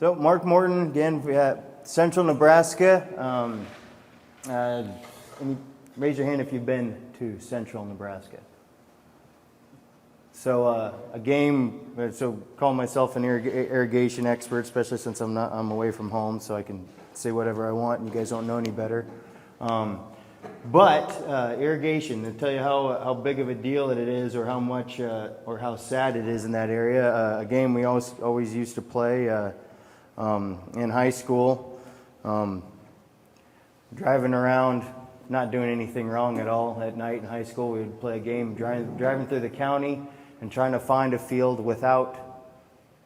So, Morten, again, Central Nebraska. Raise your hand if you've been to Central Nebraska. So, call myself an irrigation expert, especially since I'm away from home, so I can say whatever I want, and you guys don't know any better. But irrigation, to tell you how big of a deal it is, or how much, or how sad it is in that area. A game we always used to play in high school, driving around, not doing anything wrong at all at night in high school. We would play a game driving through the county and trying to find a field without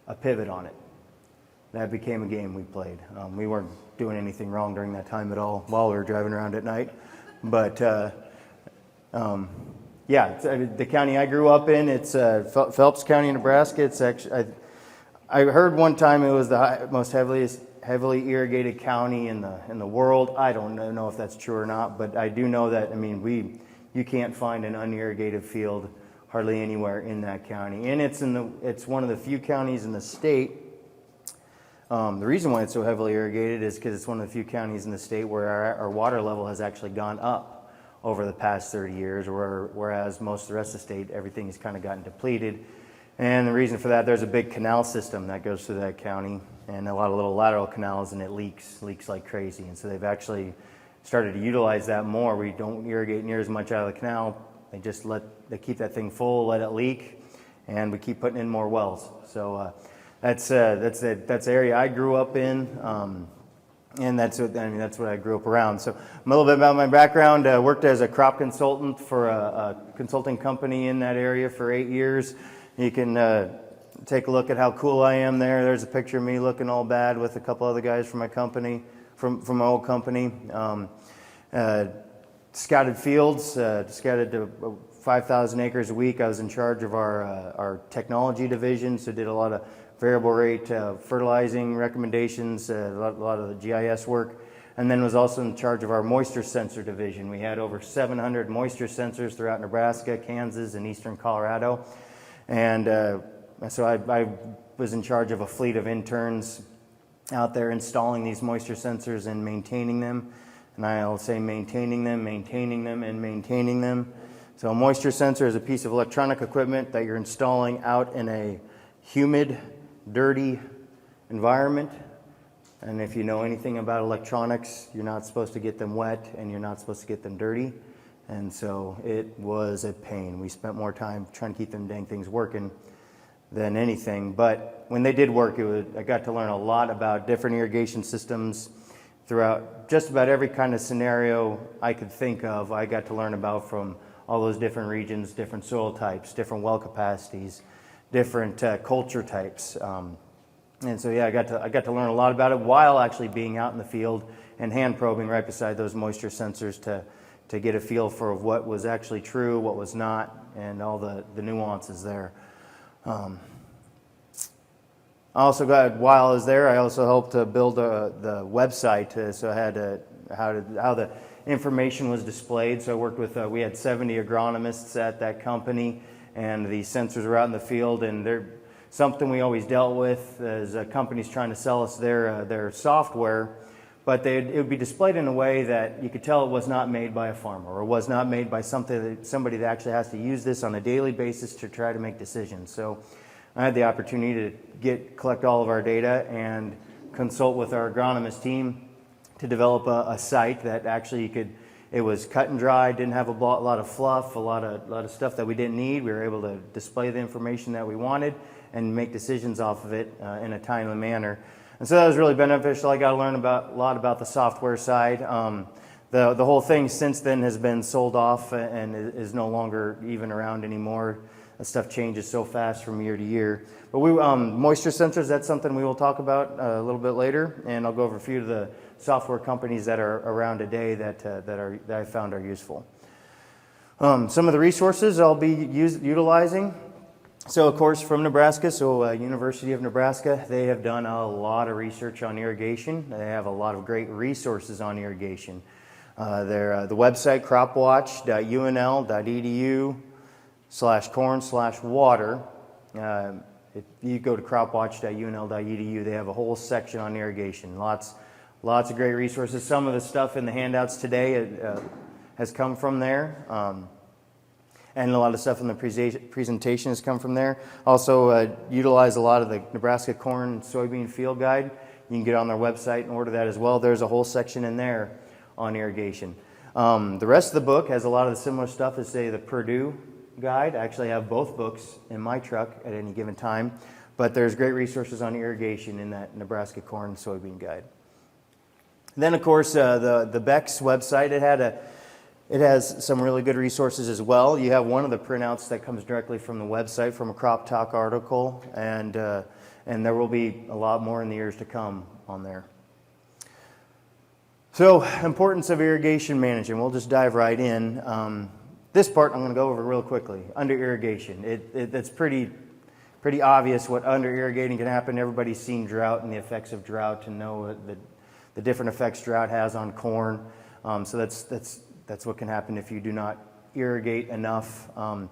a pivot on it. That became a game we played. We weren't doing anything wrong during that time at all while we were driving around at night. But the county I grew up in, it's Phelps County, Nebraska. It's actually, I heard one time it was the most heavily irrigated county in the world. I don't know if that's true or not, but I do know that, you can't find an unirrigated field hardly anywhere in that county. And it's one of the few counties in the state. The reason why it's so heavily irrigated is because it's one of the few counties in the state where our water level has actually gone up over the past 30 years, whereas most of the rest of the state, everything has kind of gotten depleted. And the reason for that, there's a big canal system that goes through that county, and a lot of little lateral canals, and it leaks like crazy. And so they've actually started to utilize that more. We don't irrigate near as much out of the canal. They keep that thing full, let it leak, and we keep putting in more wells. So that's the area I grew up in, and that's what I grew up around. So a little bit about my background. Worked as a crop consultant for a consulting company in that area for 8 years. You can take a look at how cool I am there. There's a picture of me looking all bad with a couple other guys from my company, from my old company. Scouted fields, scouted to 5,000 acres a week. I was in charge of our technology division, so did a lot of variable rate fertilizing recommendations, a lot of the GIS work, and then was also in charge of our moisture sensor division. We had over 700 moisture sensors throughout Nebraska, Kansas, and eastern Colorado. And so I was in charge of a fleet of interns out there installing these moisture sensors and maintaining them. And I'll say maintaining them, and maintaining them. So a moisture sensor is a piece of electronic equipment that you're installing out in a humid, dirty environment. And if you know anything about electronics, you're not supposed to get them wet and you're not supposed to get them dirty. And so it was a pain. We spent more time trying to keep them dang things working than anything. But when they did work, I got to learn a lot about different irrigation systems throughout just about every kind of scenario I could think of. I got to learn about from all those different regions, different soil types, different well capacities, different culture types. And so I got to learn a lot about it while actually being out in the field and hand probing right beside those moisture sensors to get a feel for what was actually true, what was not, and all the nuances there. While I was there, I also helped to build the website. So I had how the information was displayed. So I worked with, we had 70 agronomists at that company, and these sensors were out in the field, and they're something we always dealt with as companies trying to sell us their software, but it would be displayed in a way that you could tell it was not made by a farmer, or was not made by somebody that actually has to use this on a daily basis to try to make decisions. So I had the opportunity to collect all of our data and consult with our agronomist team to develop a site that actually it was cut and dry, didn't have a lot of fluff, a lot of stuff that we didn't need. We were able to display the information that we wanted and make decisions off of it in a timely manner. And so that was really beneficial. I got to learn a lot about the software side. The whole thing since then has been sold off and is no longer even around anymore. That stuff changes so fast from year to year. But moisture sensors, that's something we will talk about a little bit later, and I'll go over a few of the software companies that are around today that I found are useful. Some of the resources I'll be utilizing. So, of course, from Nebraska, University of Nebraska, they have done a lot of research on irrigation. They have a lot of great resources on irrigation. The website, cropwatch.unl.edu/corn/water if you go to cropwatch.unl.edu, they have a whole section on irrigation. Lots of great resources. Some of the stuff in the handouts today has come from there. And a lot of stuff in the presentation has come from there. Also, utilize a lot of the Nebraska corn and soybean field guide. You can get on their website and order that as well. There's a whole section in there on irrigation. The rest of the book has a lot of the similar stuff as, say, the Purdue guide. I actually have both books in my truck at any given time. But there's great resources on irrigation in that Nebraska corn and soybean guide. Then, of course, the Beck's website, it has some really good resources as well. You have one of the printouts that comes directly from the website from a Crop Talk article, and there will be a lot more in the years to come on there. So, importance of irrigation management. We'll just dive right in. This part I'm going to go over real quickly. Under irrigation, it's pretty obvious what under irrigating can happen. Everybody's seen drought and the effects of drought and know the different effects drought has on corn. So that's what can happen if you do not irrigate enough. From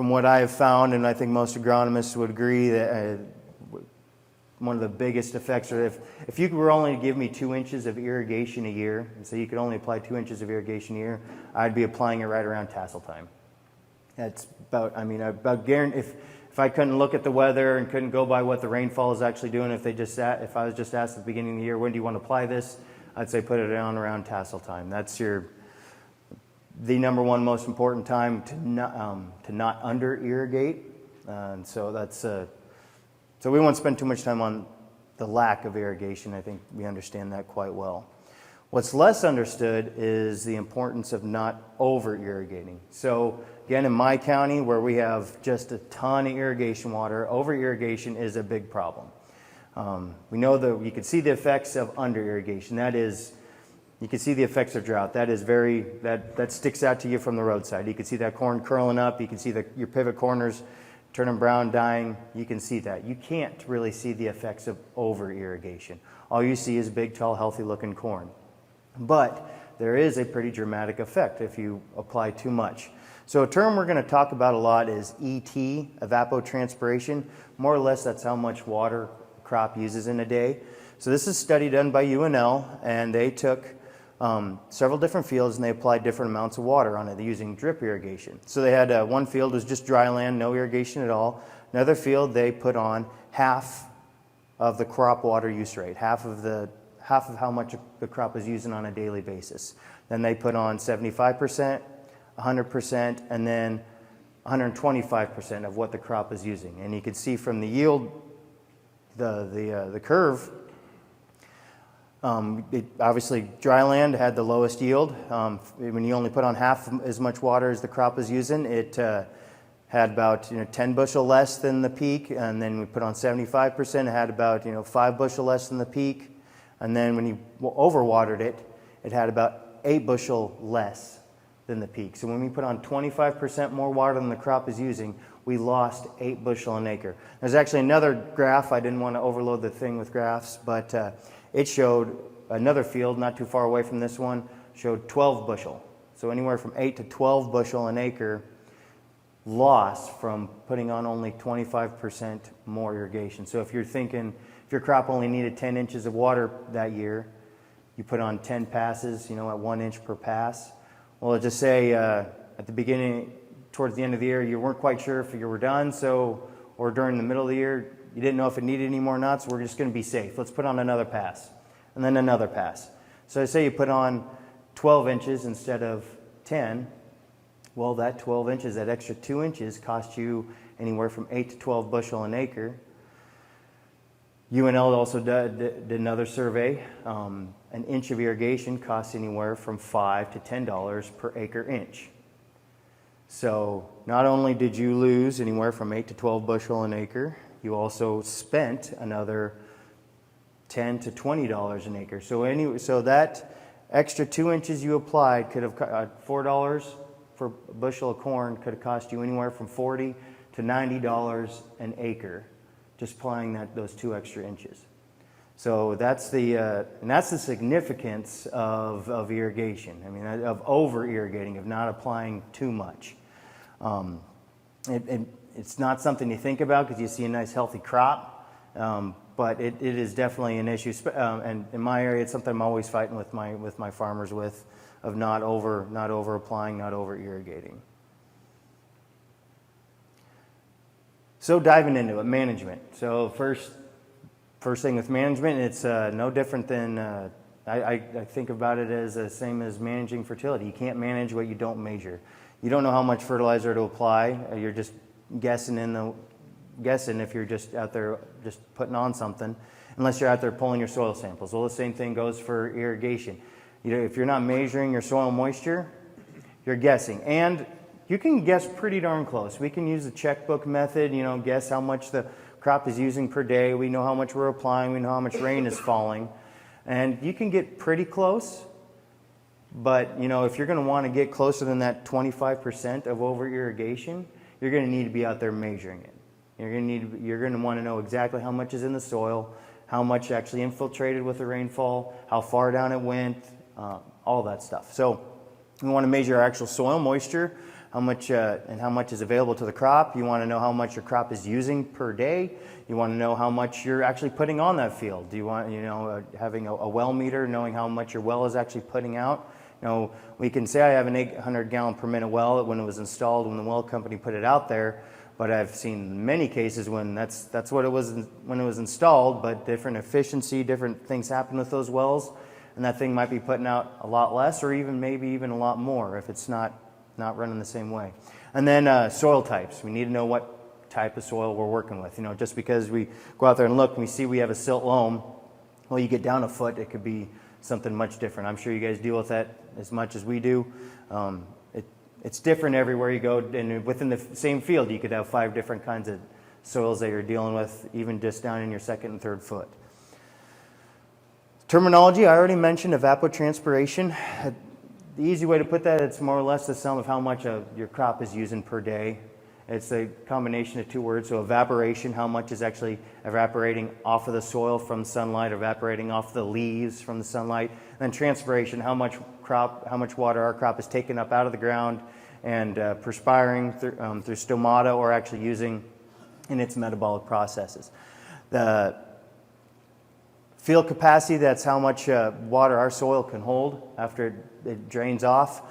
what I have found, and I think most agronomists would agree, that one of the biggest effects are if you were only to give me 2 inches of irrigation a year, and so you could only apply 2 inches of irrigation a year, I'd be applying it right around tassel time. That's about guaranteed. If I couldn't look at the weather and couldn't go by what the rainfall is actually doing, if I was just asked at the beginning of the year, when do you want to apply this? I'd say put it on around tassel time. That's the number one most important time to not under irrigate. And so so we won't spend too much time on the lack of irrigation. I think we understand that quite well. What's less understood is the importance of not over irrigating. So again, in my county where we have just a ton of irrigation water, over irrigation is a big problem. We know that you can see the effects of under irrigation. That is, you can see the effects of drought. That sticks out to you from the roadside. You can see that corn curling up. You can see your pivot corners turning brown, dying. You can see that. You can't really see the effects of over irrigation. All you see is big, tall, healthy looking corn. But there is a pretty dramatic effect if you apply too much. So a term we're going to talk about a lot is ET, evapotranspiration. More or less, that's how much water crop uses in a day. So this is a study done by UNL, and they took several different fields and they applied different amounts of water on it using drip irrigation. So they had one field was just dry land, no irrigation at all. Another field they put on half of the crop water use rate, half of how much the crop is using on a daily basis. Then they put on 75%, 100%, and then 125% of what the crop is using. And you can see from the yield, the curve, obviously dry land had the lowest yield. When you only put on half as much water as the crop is using, it had about 10 bushel less than the peak. And then we put on 75%, it had about 5 bushel less than the peak. And then when you overwatered it, it had about 8 bushel less than the peak. So when we put on 25% more water than the crop is using, we lost 8 bushel an acre. There's actually another graph. I didn't want to overload the thing with graphs, but it showed another field not too far away from this one, showed 12 bushel. So anywhere from 8 to 12 bushel an acre loss from putting on only 25% more irrigation. So if you're thinking, if your crop only needed 10 inches of water that year, you put on 10 passes, at 1 inch per pass. Well, let's just say at the beginning, towards the end of the year, you weren't quite sure if you were done, or during the middle of the year, you didn't know if it needed any more nuts. We're just going to be safe. Let's put on another pass, and then another pass. So say you put on 12 inches instead of 10. Well, that 12 inches, that extra 2 inches, cost you anywhere from 8 to 12 bushel an acre. UNL also did another survey. An inch of irrigation costs anywhere from $5 to $10 per acre inch. So not only did you lose anywhere from 8 to 12 bushel an acre, you also spent another $10 to $20 an acre. So that extra 2 inches you applied could have $4 for a bushel of corn could have cost you anywhere from $40 to $90 an acre, just applying those 2 extra inches. So that's the significance of irrigation. I mean, of over irrigating, of not applying too much. it's not something you think about because you see a nice healthy crop, but it is definitely an issue. And in my area, it's something I'm always fighting with my farmers of not over applying, not over irrigating. So diving into it, management. So first thing with management, it's no different than I think about it as the same as managing fertility. You can't manage what you don't measure. You don't know how much fertilizer to apply. You're just guessing if you're just out there just putting on something, unless you're out there pulling your soil samples. Well, the same thing goes for irrigation. If you're not measuring your soil moisture, you're guessing. And you can guess pretty darn close. We can use the checkbook method, guess how much the crop is using per day. We know how much we're applying. We know how much rain is falling. And you can get pretty close. But, if you're going to want to get closer than that 25% of over irrigation, you're going to need to be out there measuring it. You're going to want to know exactly how much is in the soil, how much actually infiltrated with the rainfall, how far down it went, all that stuff. So we want to measure our actual soil moisture, how much is available to the crop. You want to know how much your crop is using per day. You want to know how much you're actually putting on that field. Do you want, having a well meter, knowing how much your well is actually putting out. We can say I have an 800 gallon per minute well when it was installed, when the well company put it out there, but I've seen many cases when that's what it was when it was installed, but different efficiency, different things happen with those wells, and that thing might be putting out a lot less or maybe even a lot more if it's not running the same way. And then soil types. We need to know what type of soil we're working with. Just because we go out there and look and we see we have a silt loam, well, you get down a foot, it could be something much different. I'm sure you guys deal with that as much as we do. It's different everywhere you go, and within the same field you could have 5 different kinds of soils that you're dealing with, even just down in your second and third foot. Terminology, I already mentioned evapotranspiration. The easy way to put that, it's more or less the sum of how much your crop is using per day. It's a combination of 2 words. So evaporation, how much is actually evaporating off of the soil from sunlight, evaporating off the leaves from the sunlight. And then transpiration, how much water our crop is taking up out of the ground and perspiring through stomata or actually using in its metabolic processes. The field capacity, that's how much water our soil can hold after it drains off.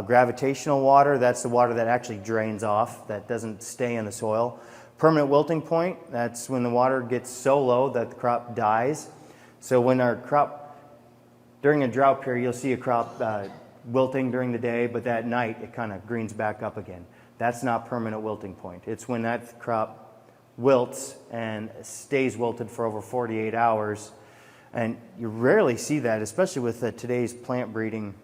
Gravitational water, that's the water that actually drains off, that doesn't stay in the soil. Permanent wilting point, that's when the water gets so low that the crop dies. So when our crop, during a drought period, you'll see a crop wilting during the day, but that night it kind of greens back up again. That's not permanent wilting point. It's when that crop wilts and stays wilted for over 48 hours. And you rarely see that, especially with today's plant breeding.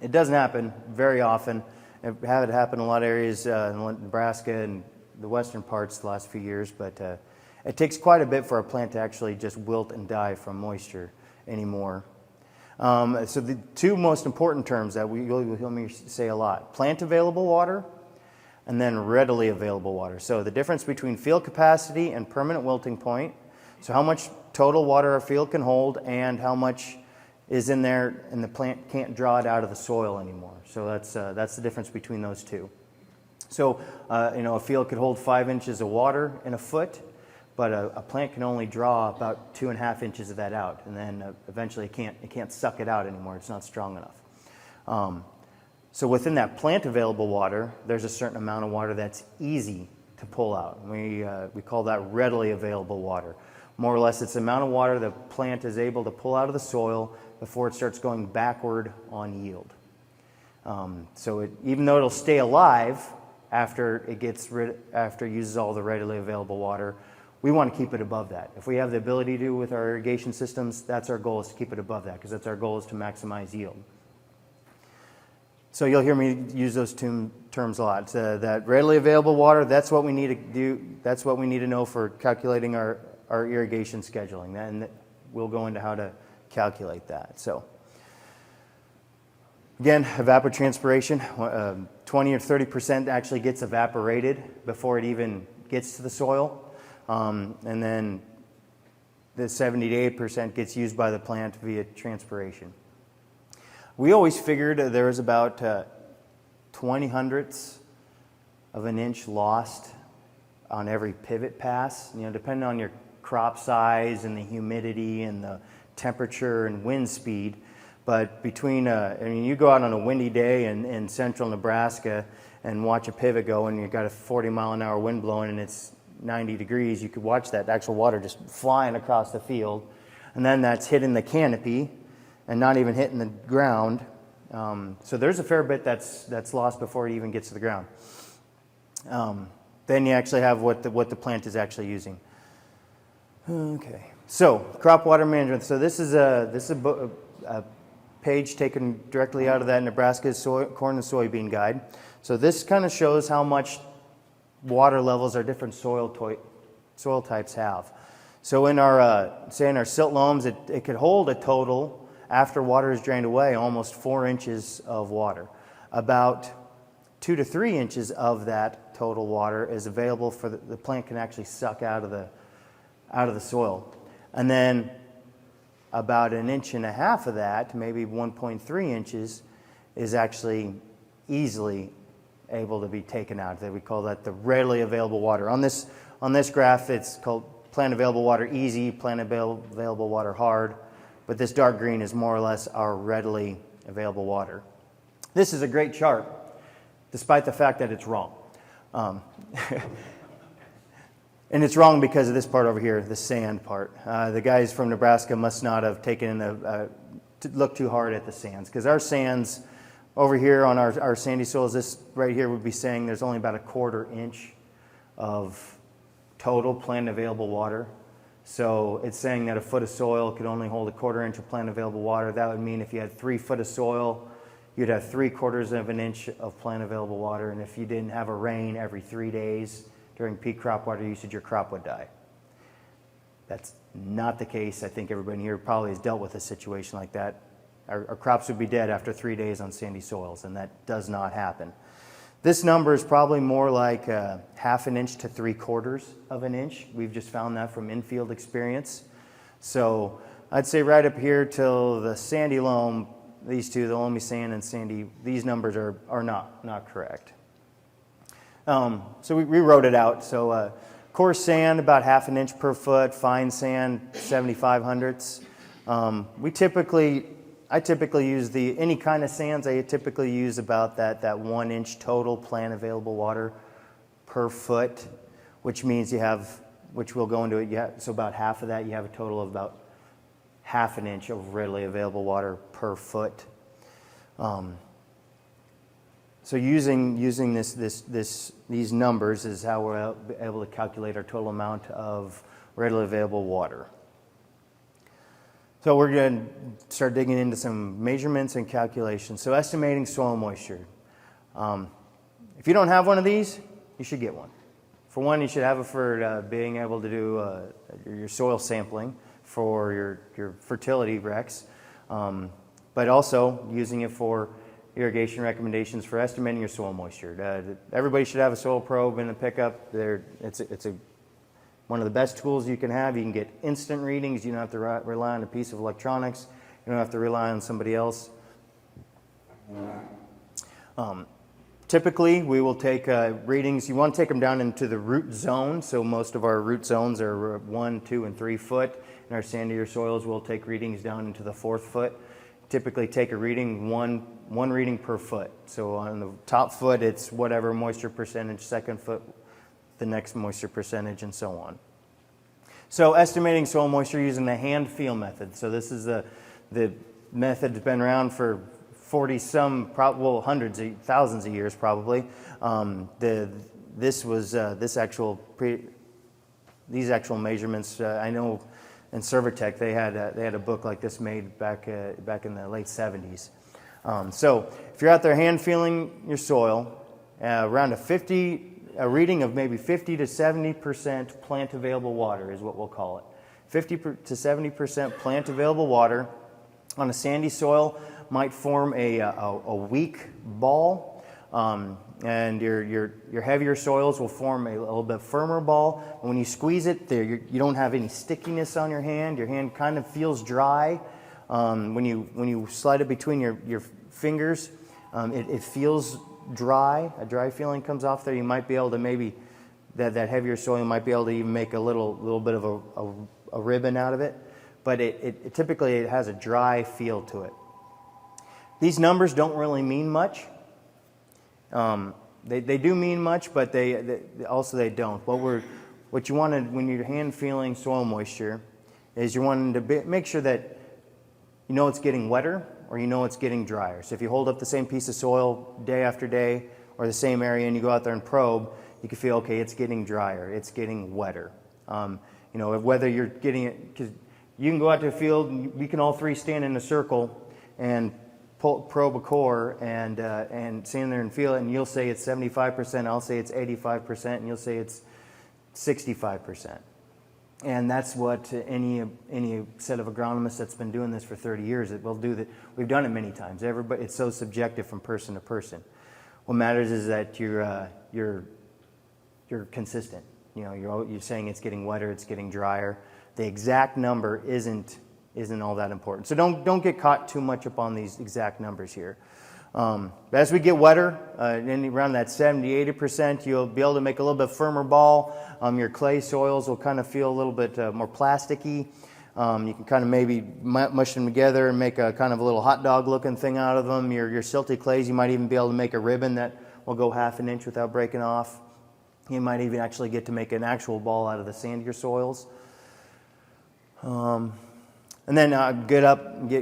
It doesn't happen very often. I've had it happen in a lot of areas in Nebraska and the western parts the last few years, but it takes quite a bit for a plant to actually just wilt and die from moisture anymore. So the 2 most important terms that you'll hear me say a lot: plant available water and then readily available water. So the difference between field capacity and permanent wilting point, so how much total water our field can hold and how much is in there and the plant can't draw it out of the soil anymore. So that's the difference between those 2. So a field could hold 5 inches of water in a foot, but a plant can only draw about 2.5 inches of that out, and then eventually it can't suck it out anymore. It's not strong enough. So within that plant available water, there's a certain amount of water that's easy to pull out. We call that readily available water. More or less, it's the amount of water the plant is able to pull out of the soil before it starts going backward on yield. So even though it'll stay alive after it uses all the readily available water, we want to keep it above that. If we have the ability to with our irrigation systems, that's our goal, is to keep it above that, because that's our goal, is to maximize yield. So you'll hear me use those 2 terms a lot. That readily available water, that's what we need to do. That's what we need to know for calculating our irrigation scheduling, and we'll go into how to calculate that. So again, evapotranspiration, 20 or 30% actually gets evaporated before it even gets to the soil, and then the 70 to 80% gets used by the plant via transpiration. We always figured there was about 20 hundredths of an inch lost on every pivot pass, depending on your crop size and the humidity and the temperature and wind speed. But you go out on a windy day in central Nebraska and watch a pivot go, and you've got a 40-mile-an-hour wind blowing and it's 90 degrees, you could watch that actual water just flying across the field, and then that's hitting the canopy and not even hitting the ground. So there's a fair bit that's lost before it even gets to the ground. Then you actually have what the plant is actually using. Okay, so crop water management. So this is a page taken directly out of that Nebraska corn and soybean guide. So this kind of shows how much water levels our different soil types have. So in our silt loams, it could hold a total, after water is drained away, almost 4 inches of water. About 2 to 3 inches of that total water is available for the plant can actually suck out of the soil. And then about 1.5 inches of that, maybe 1.3 inches, is actually easily able to be taken out. We call that the readily available water. On this graph, it's called plant available water easy, plant available water hard, but this dark green is more or less our readily available water. This is a great chart, despite the fact that it's wrong. And it's wrong because of this part over here, the sand part. The guys from Nebraska must not have taken to look too hard at the sands, because our sands over here on our sandy soils, this right here would be saying there's only about 1/4 inch of total plant available water. So it's saying that a foot of soil could only hold 1/4 inch of plant available water. That would mean if you had 3 foot of soil, you'd have 3/4 of an inch of plant available water. And if you didn't have a rain every 3 days during peak crop water usage, your crop would die. That's not the case. I think everybody here probably has dealt with a situation like that. Our crops would be dead after 3 days on sandy soils, and that does not happen. This number is probably more like 1/2 inch to 3/4 of an inch. We've just found that from in-field experience. So I'd say right up here till the sandy loam, these two, the loamy sand and sandy, these numbers are not correct. So we wrote it out. So coarse sand, about 1/2 inch per foot. Fine sand, 75 hundredths. I typically use any kind of sands. I typically use about that 1 inch total plant available water per foot, which means which we'll go into it. So about half of that, you have a total of about 1/2 inch of readily available water per foot. So using these numbers is how we're able to calculate our total amount of readily available water. So we're going to start digging into some measurements and calculations. So estimating soil moisture. If you don't have one of these, you should get one. For one, you should have it for being able to do your soil sampling for your fertility recs, but also using it for irrigation recommendations for estimating your soil moisture. Everybody should have a soil probe in the pickup. It's one of the best tools you can have. You can get instant readings. You don't have to rely on a piece of electronics. You don't have to rely on somebody else. Typically, we will take readings. You want to take them down into the root zone. So most of our root zones are 1, 2, and 3 foot. In our sandier soils, we'll take readings down into the 4th foot. Typically take a reading, one reading per foot. So on the top foot, it's whatever moisture percentage, second foot, the next moisture percentage, and so on. So estimating soil moisture using the hand feel method. So this is the method that's been around for 40-some, hundreds of thousands of years probably. These actual measurements, I know in Servitech they had a book like this made back in the late 70s. So if you're out there hand feeling your soil, around a reading of maybe 50 to 70% plant available water is what we'll call it. 50 to 70% plant available water on a sandy soil might form a weak ball, and your heavier soils will form a little bit firmer ball. And when you squeeze it, you don't have any stickiness on your hand. Your hand kind of feels dry. When you slide it between your fingers, it feels dry, a dry feeling comes off there, you might be able to maybe, that heavier soil, you might be able to even make a little bit of a ribbon out of it. But it typically it has a dry feel to it. These numbers don't really mean much. They do mean much, but they don't. What you want to, when you're hand feeling soil moisture, is you're wanting to make sure that you know it's getting wetter or you know it's getting drier. So if you hold up the same piece of soil day after day or the same area and you go out there and probe, you can feel, okay, it's getting drier, it's getting wetter. Whether you're getting it, because you can go out to a field, and we can all three stand in a circle and probe a core and stand there and feel it, and you'll say it's 75%, I'll say it's 85%, and you'll say it's 65%. And that's what any set of agronomists that's been doing this for 30 years, it will do that. We've done it many times. Everybody, it's so subjective from person to person. What matters is that you're consistent. You're saying it's getting wetter, it's getting drier. The exact number isn't all that important. So don't get caught too much up on these exact numbers here. But as we get wetter, around that 70-80%, you'll be able to make a little bit firmer ball. Your clay soils will kind of feel a little bit more plasticky. You can kind of maybe mush them together and make a kind of a little hot dog looking thing out of them. Your silty clays, you might even be able to make a ribbon that will go 1/2 inch without breaking off. You might even actually get to make an actual ball out of the sandier soils. And then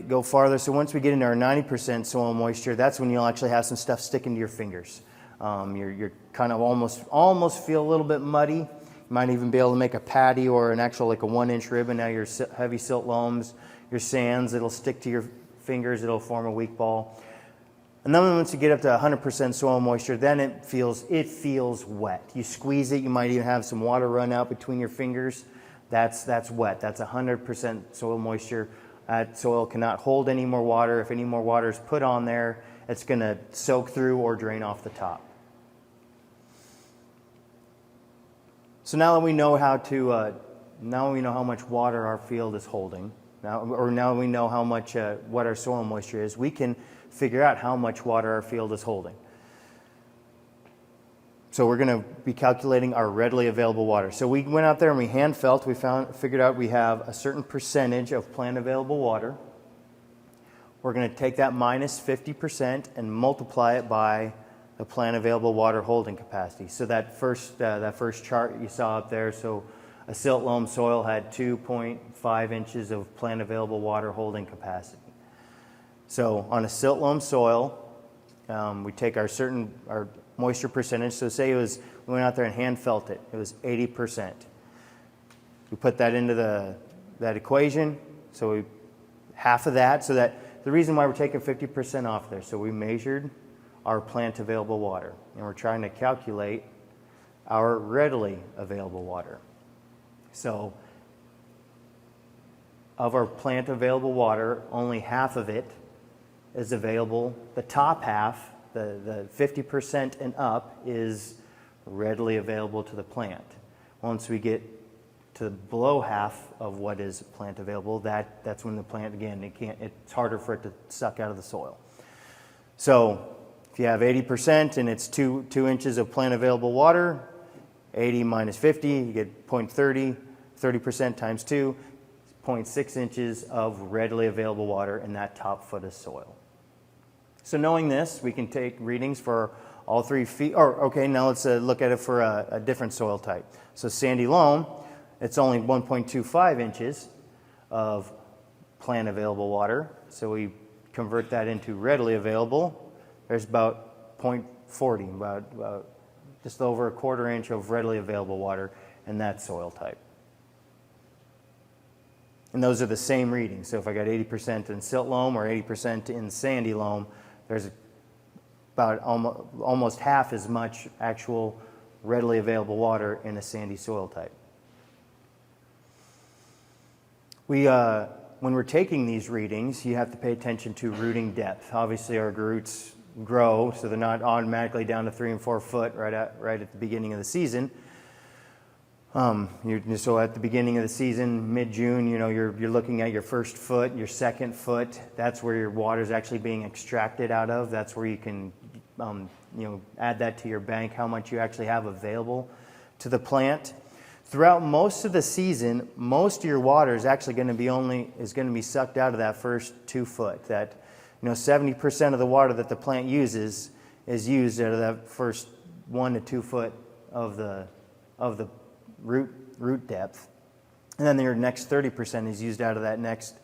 go farther. So once we get into our 90% soil moisture, that's when you'll actually have some stuff sticking to your fingers. You're kind of almost feel a little bit muddy. You might even be able to make a patty or an actual like a 1-inch ribbon. Now your heavy silt loams, your sands, it'll stick to your fingers. It'll form a weak ball. And then once you get up to 100% soil moisture, then it feels wet. You squeeze it. You might even have some water run out between your fingers. That's wet. That's 100% soil moisture. That soil cannot hold any more water. If any more water is put on there, it's going to soak through or drain off the top. So now that we know how much water our field is holding, now we know how much what our soil moisture is, we can figure out how much water our field is holding. So we're going to be calculating our readily available water. So we went out there and we hand felt. Figured out we have a certain percentage of plant available water. We're going to take that minus 50% and multiply it by the plant available water holding capacity. So that first chart you saw up there, so a silt loam soil had 2.5 inches of plant available water holding capacity. So on a silt loam soil, we take our moisture percentage. So say we went out there and hand felt it. It was 80%. We put that into that equation. So half of that. So that the reason why we're taking 50% off there. So we measured our plant available water, and we're trying to calculate our readily available water. So of our plant available water, only half of it is available. The top half, the 50% and up, is readily available to the plant. Once we get to below half of what is plant available, that's when the plant, again, it's harder for it to suck out of the soil. So if you have 80% and it's 2 inches of plant available water, 80 minus 50, you get 0.30, 30% times 2, 0.6 inches of readily available water in that top foot of soil. So knowing this, we can take readings for all 3 feet. Now let's look at it for a different soil type. So sandy loam, it's only 1.25 inches of plant available water. So we convert that into readily available. There's about 0.40, about just over a 1/4 inch of readily available water in that soil type. And those are the same readings. So if I got 80% in silt loam or 80% in sandy loam, there's about almost half as much actual readily available water in a sandy soil type. When we're taking these readings, you have to pay attention to rooting depth. Obviously, our roots grow, so they're not automatically down to 3 and 4 foot right at the beginning of the season. So at the beginning of the season, mid-June, you're looking at your first foot, your second foot. That's where your water is actually being extracted out of. That's where you can add that to your bank, how much you actually have available to the plant. Throughout most of the season, most of your water is actually going to be sucked out of that first 2 foot. That 70% of the water that the plant uses is used out of that first 1 to 2 foot of the root depth, and then your next 30% is used out of that next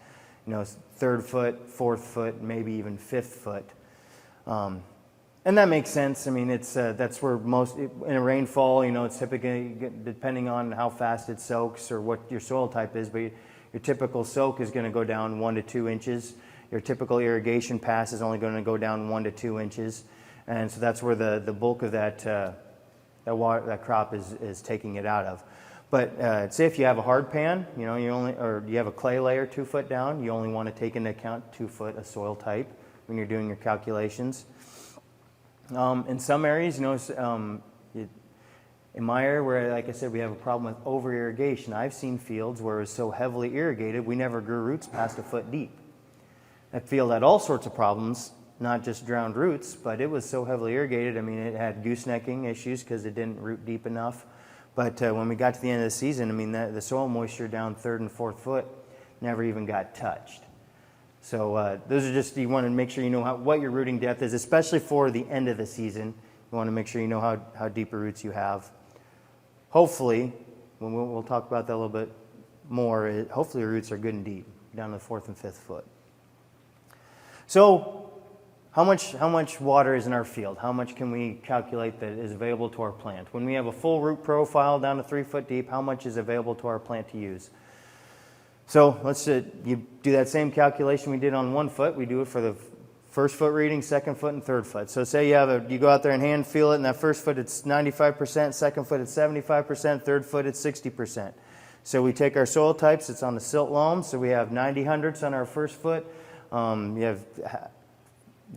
3rd foot, 4th foot, maybe even 5th foot. And that makes sense. I mean, that's where most in a rainfall, it's typically depending on how fast it soaks or what your soil type is, but your typical soak is going to go down 1 to 2 inches. Your typical irrigation pass is only going to go down 1 to 2 inches, and so that's where the bulk of that crop is taking it out of. But say if you have a hard pan, or you have a clay layer 2 foot down, you only want to take into account 2 foot of soil type when you're doing your calculations. In some areas, in my area where, like I said, we have a problem with over irrigation, I've seen fields where it was so heavily irrigated we never grew roots past a foot deep. That field had all sorts of problems, not just drowned roots, but it was so heavily irrigated. I mean, it had goosenecking issues because it didn't root deep enough. But when we got to the end of the season, I mean, the soil moisture down 3rd and 4th foot never even got touched. So those are just, you want to make sure you know what your rooting depth is, especially for the end of the season. You want to make sure you know how deep roots you have. Hopefully, when we'll talk about that a little bit more, hopefully your roots are good and deep, down to the 4th and 5th foot. So how much water is in our field? How much can we calculate that is available to our plant? When we have a full root profile down to 3 foot deep, how much is available to our plant to use? So let's you do that same calculation we did on 1 foot. We do it for the 1st foot reading, 2nd foot, and 3rd foot. So say you go out there and hand feel it, and that 1st foot it's 95%, 2nd foot it's 75%, 3rd foot it's 60%. So we take our soil types. It's on the silt loam. So we have 90 hundredths on our 1st foot. You have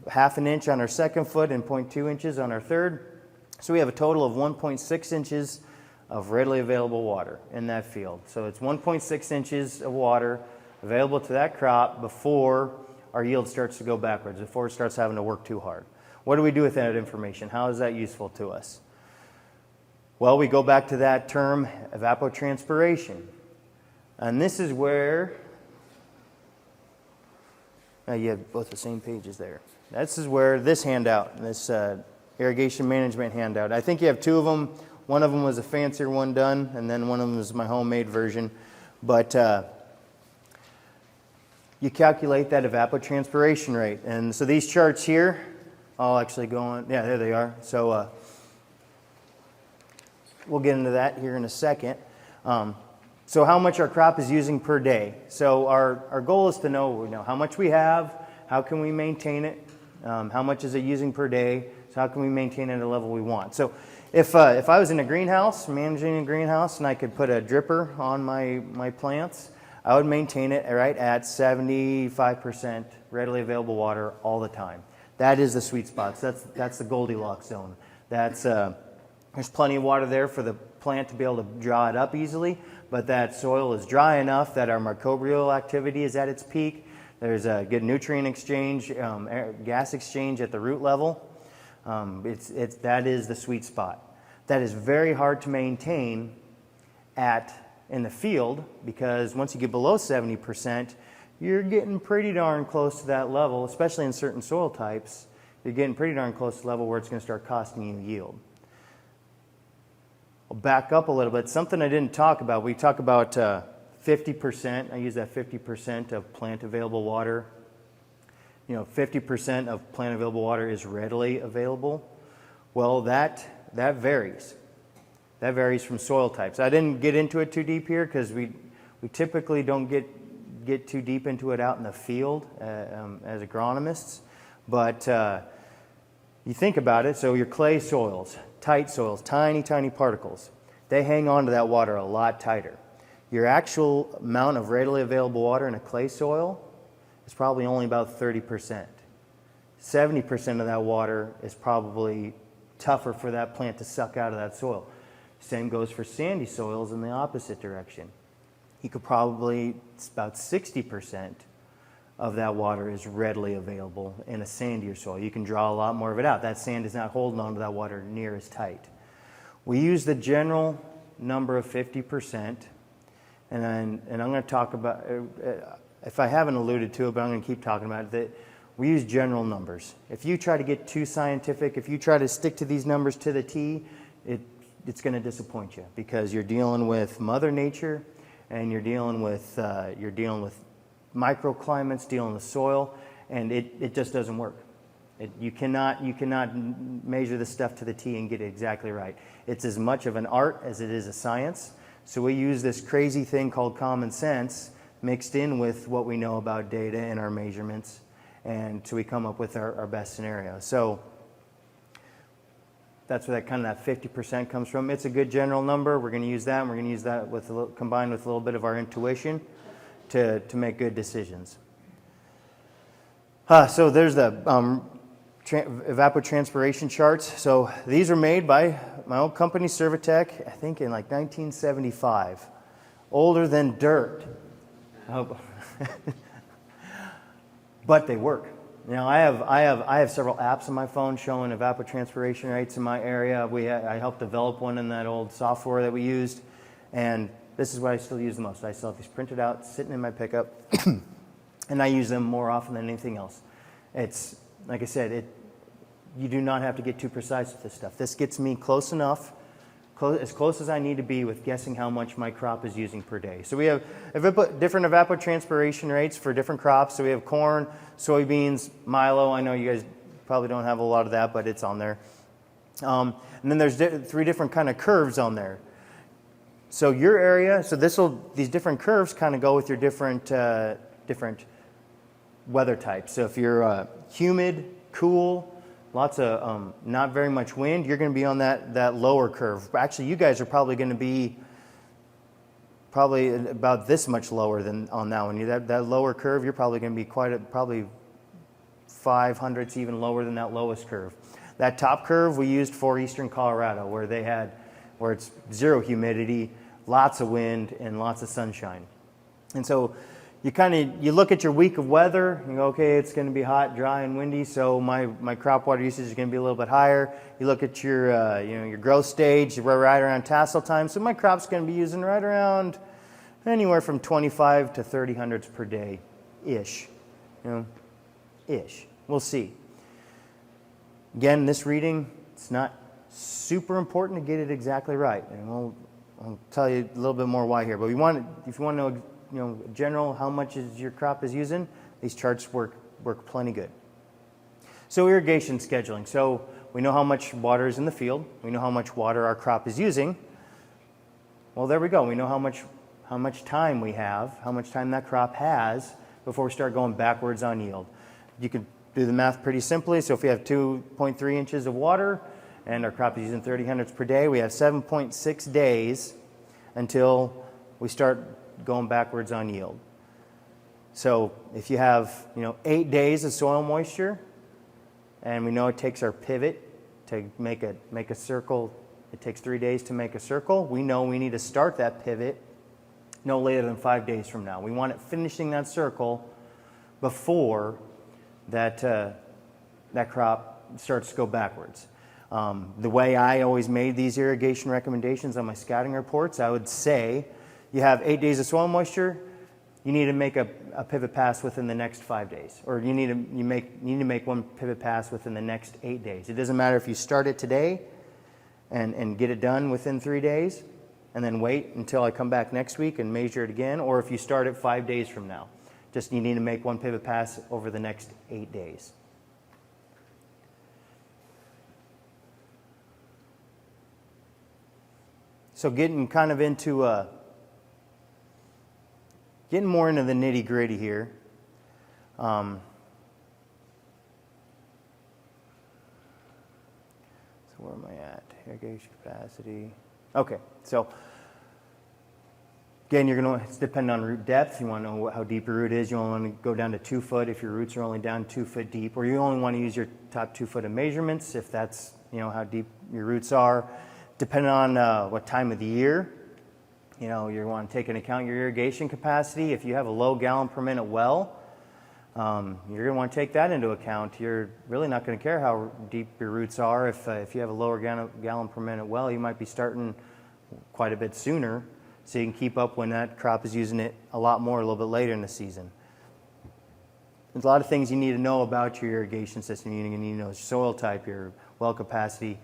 half an inch on our 2nd foot and 0.2 inches on our 3rd. So we have a total of 1.6 inches of readily available water in that field. So it's 1.6 inches of water available to that crop before our yield starts to go backwards, before it starts having to work too hard. What do we do with that information? How is that useful to us? Well, we go back to that term, evapotranspiration. And this is where, you have both the same pages there. This is where this handout, this irrigation management handout, I think you have 2 of them. One of them was a fancier one done, and then one of them was my homemade version. But you calculate that evapotranspiration rate. And so these charts here, I'll actually go on. Yeah, there they are. So we'll get into that here in a second. So how much our crop is using per day. So our goal is to know how much we have, how can we maintain it, how much is it using per day, so how can we maintain it at a level we want. So if I was in a greenhouse, managing a greenhouse, and I could put a dripper on my plants, I would maintain it right at 75% readily available water all the time. That is the sweet spot. That's the Goldilocks zone. There's plenty of water there for the plant to be able to draw it up easily, but that soil is dry enough that our microbial activity is at its peak. There's a good nutrient exchange, gas exchange at the root level. That is the sweet spot. That is very hard to maintain in the field, because once you get below 70%, you're getting pretty darn close to that level, especially in certain soil types. You're getting pretty darn close to the level where it's going to start costing you yield. I'll back up a little bit. Something I didn't talk about. We talk about 50%. I use that 50% of plant available water. 50% of plant available water is readily available. Well, that varies. That varies from soil types. I didn't get into it too deep here because we typically don't get too deep into it out in the field as agronomists. But you think about it, so your clay soils, tight soils, tiny, tiny particles, they hang on to that water a lot tighter. Your actual amount of readily available water in a clay soil is probably only about 30%. 70% of that water is probably tougher for that plant to suck out of that soil. Same goes for sandy soils in the opposite direction. You could probably, it's about 60% of that water is readily available in a sandier soil. You can draw a lot more of it out. That sand is not holding on to that water near as tight. We use the general number of 50%, and I'm going to talk about, if I haven't alluded to it, but I'm going to keep talking about it, that we use general numbers. If you try to get too scientific, if you try to stick to these numbers to the T, it's going to disappoint you, because you're dealing with Mother Nature, and you're dealing with microclimates, dealing with soil, and it just doesn't work. You cannot measure this stuff to the T and get it exactly right. It's as much of an art as it is a science. So we use this crazy thing called common sense mixed in with what we know about data and our measurements, and so we come up with our best scenario. So that's where that 50% comes from. It's a good general number. We're going to use that, and we're going to use that combined with a little bit of our intuition to make good decisions. So there's the evapotranspiration charts. So these are made by my old company, Servitech, I think in like 1975. Older than dirt. But they work. I have several apps on my phone showing evapotranspiration rates in my area. I helped develop one in that old software that we used, and this is what I still use the most. I still have these printed out, sitting in my pickup, and I use them more often than anything else. It's, like I said, you do not have to get too precise with this stuff. This gets me close enough, as close as I need to be with guessing how much my crop is using per day. So we have different evapotranspiration rates for different crops. So we have corn, soybeans, milo. I know you guys probably don't have a lot of that, but it's on there. And then there's 3 different kind of curves on there. So your area, these different curves kind of go with your different weather types. So if you're humid, cool, lots of not very much wind, you're going to be on that lower curve. Actually, you guys are probably going to be about this much lower than on that one. That lower curve, you're probably going to be probably 500s even lower than that lowest curve. That top curve we used for eastern Colorado, where it's zero humidity, lots of wind, and lots of sunshine. And so you look at your week of weather, you go, okay, it's going to be hot, dry, and windy, so my crop water usage is going to be a little bit higher. You look at your growth stage, we're right around tassel time, so my crop's going to be using right around anywhere from 25 to 30 hundredths per day, ish. Ish. We'll see. Again, this reading, it's not super important to get it exactly right, and I'll tell you a little bit more why here. But if you want to know, general how much your crop is using, these charts work plenty good. So irrigation scheduling. So we know how much water is in the field. We know how much water our crop is using. Well, there we go. We know how much time we have, how much time that crop has before we start going backwards on yield. You can do the math pretty simply. So if we have 2.3 inches of water and our crop is using 30 hundredths per day, we have 7.6 days until we start going backwards on yield. So if you have 8 days of soil moisture, and we know it takes our pivot to make a circle, it takes 3 days to make a circle, we know we need to start that pivot no later than 5 days from now. We want it finishing that circle before that crop starts to go backwards. The way I always made these irrigation recommendations on my scouting reports, I would say you have 8 days of soil moisture, you need to make a pivot pass within the next 5 days, or you need to make one pivot pass within the next 8 days. It doesn't matter if you start it today and get it done within 3 days, and then wait until I come back next week and measure it again, or if you start it 5 days from now. Just you need to make one pivot pass over the next 8 days. So getting kind of into getting more into the nitty gritty here. So where am I at? Irrigation capacity. Okay, so again, it's dependent on root depth. You want to know how deep your root is. You only want to go down to 2 foot if your roots are only down 2 foot deep, or you only want to use your top 2 foot of measurements if that's how deep your roots are. Depending on what time of the year, you want to take into account your irrigation capacity. If you have a low gallon per minute well, You're going to want to take that into account. You're really not going to care how deep your roots are. If you have a lower gallon per minute well, you might be starting quite a bit sooner, so you can keep up when that crop is using it a lot more a little bit later in the season. There's a lot of things you need to know about your irrigation system. You need to know soil type, your well capacity,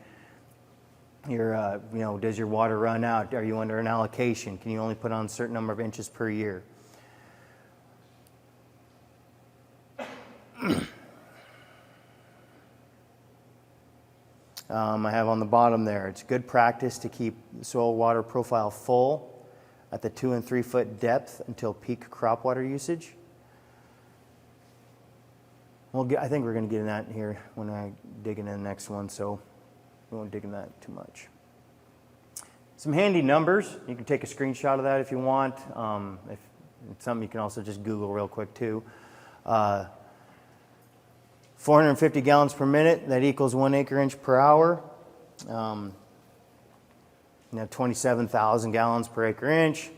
your does your water run out? Are you under an allocation? Can you only put on a certain number of inches per year? I have on the bottom there, it's good practice to keep the soil water profile full at the 2 and 3 foot depth until peak crop water usage. I think we're going to get in that here when I dig into the next one, so we won't dig in that too much. Some handy numbers. You can take a screenshot of that if you want. If it's something you can also just Google real quick too. 450 gallons per minute, that equals 1 acre inch per hour. 27,000 gallons per acre inch.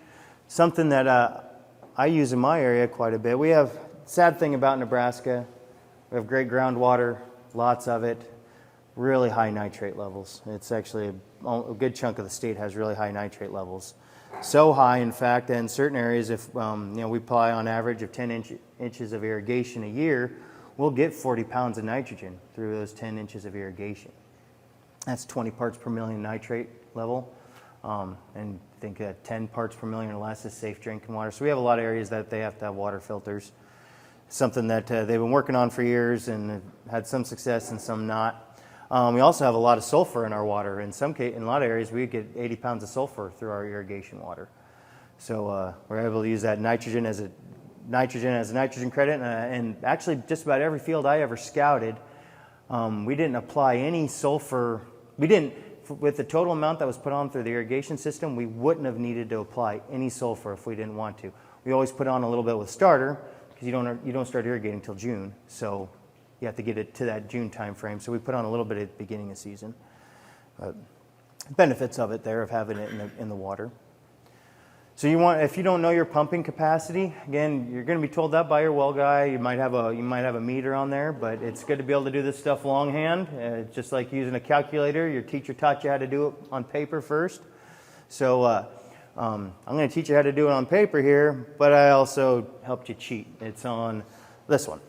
Something that I use in my area quite a bit. We have, sad thing about Nebraska, we have great groundwater, lots of it, really high nitrate levels. It's actually a good chunk of the state has really high nitrate levels. So high, in fact, that in certain areas, if we apply on average of 10 inches of irrigation a year, we'll get 40 pounds of nitrogen through those 10 inches of irrigation. That's 20 parts per million nitrate level. And I think 10 parts per million or less is safe drinking water. So we have a lot of areas that they have to have water filters. Something that they've been working on for years and had some success and some not. We also have a lot of sulfur in our water. In a lot of areas, we get 80 pounds of sulfur through our irrigation water. So we're able to use that nitrogen as a nitrogen credit. And actually, just about every field I ever scouted, we didn't apply any sulfur. With the total amount that was put on through the irrigation system, we wouldn't have needed to apply any sulfur if we didn't want to. We always put on a little bit with starter, because you don't start irrigating until June, so you have to get it to that June time frame. So we put on a little bit at the beginning of season. Benefits of it there, of having it in the water. So if you don't know your pumping capacity, again, you're going to be told that by your well guy. You might have a meter on there, but it's good to be able to do this stuff longhand. Just like using a calculator, your teacher taught you how to do it on paper first. So I'm going to teach you how to do it on paper here, but I also helped you cheat. It's on this one.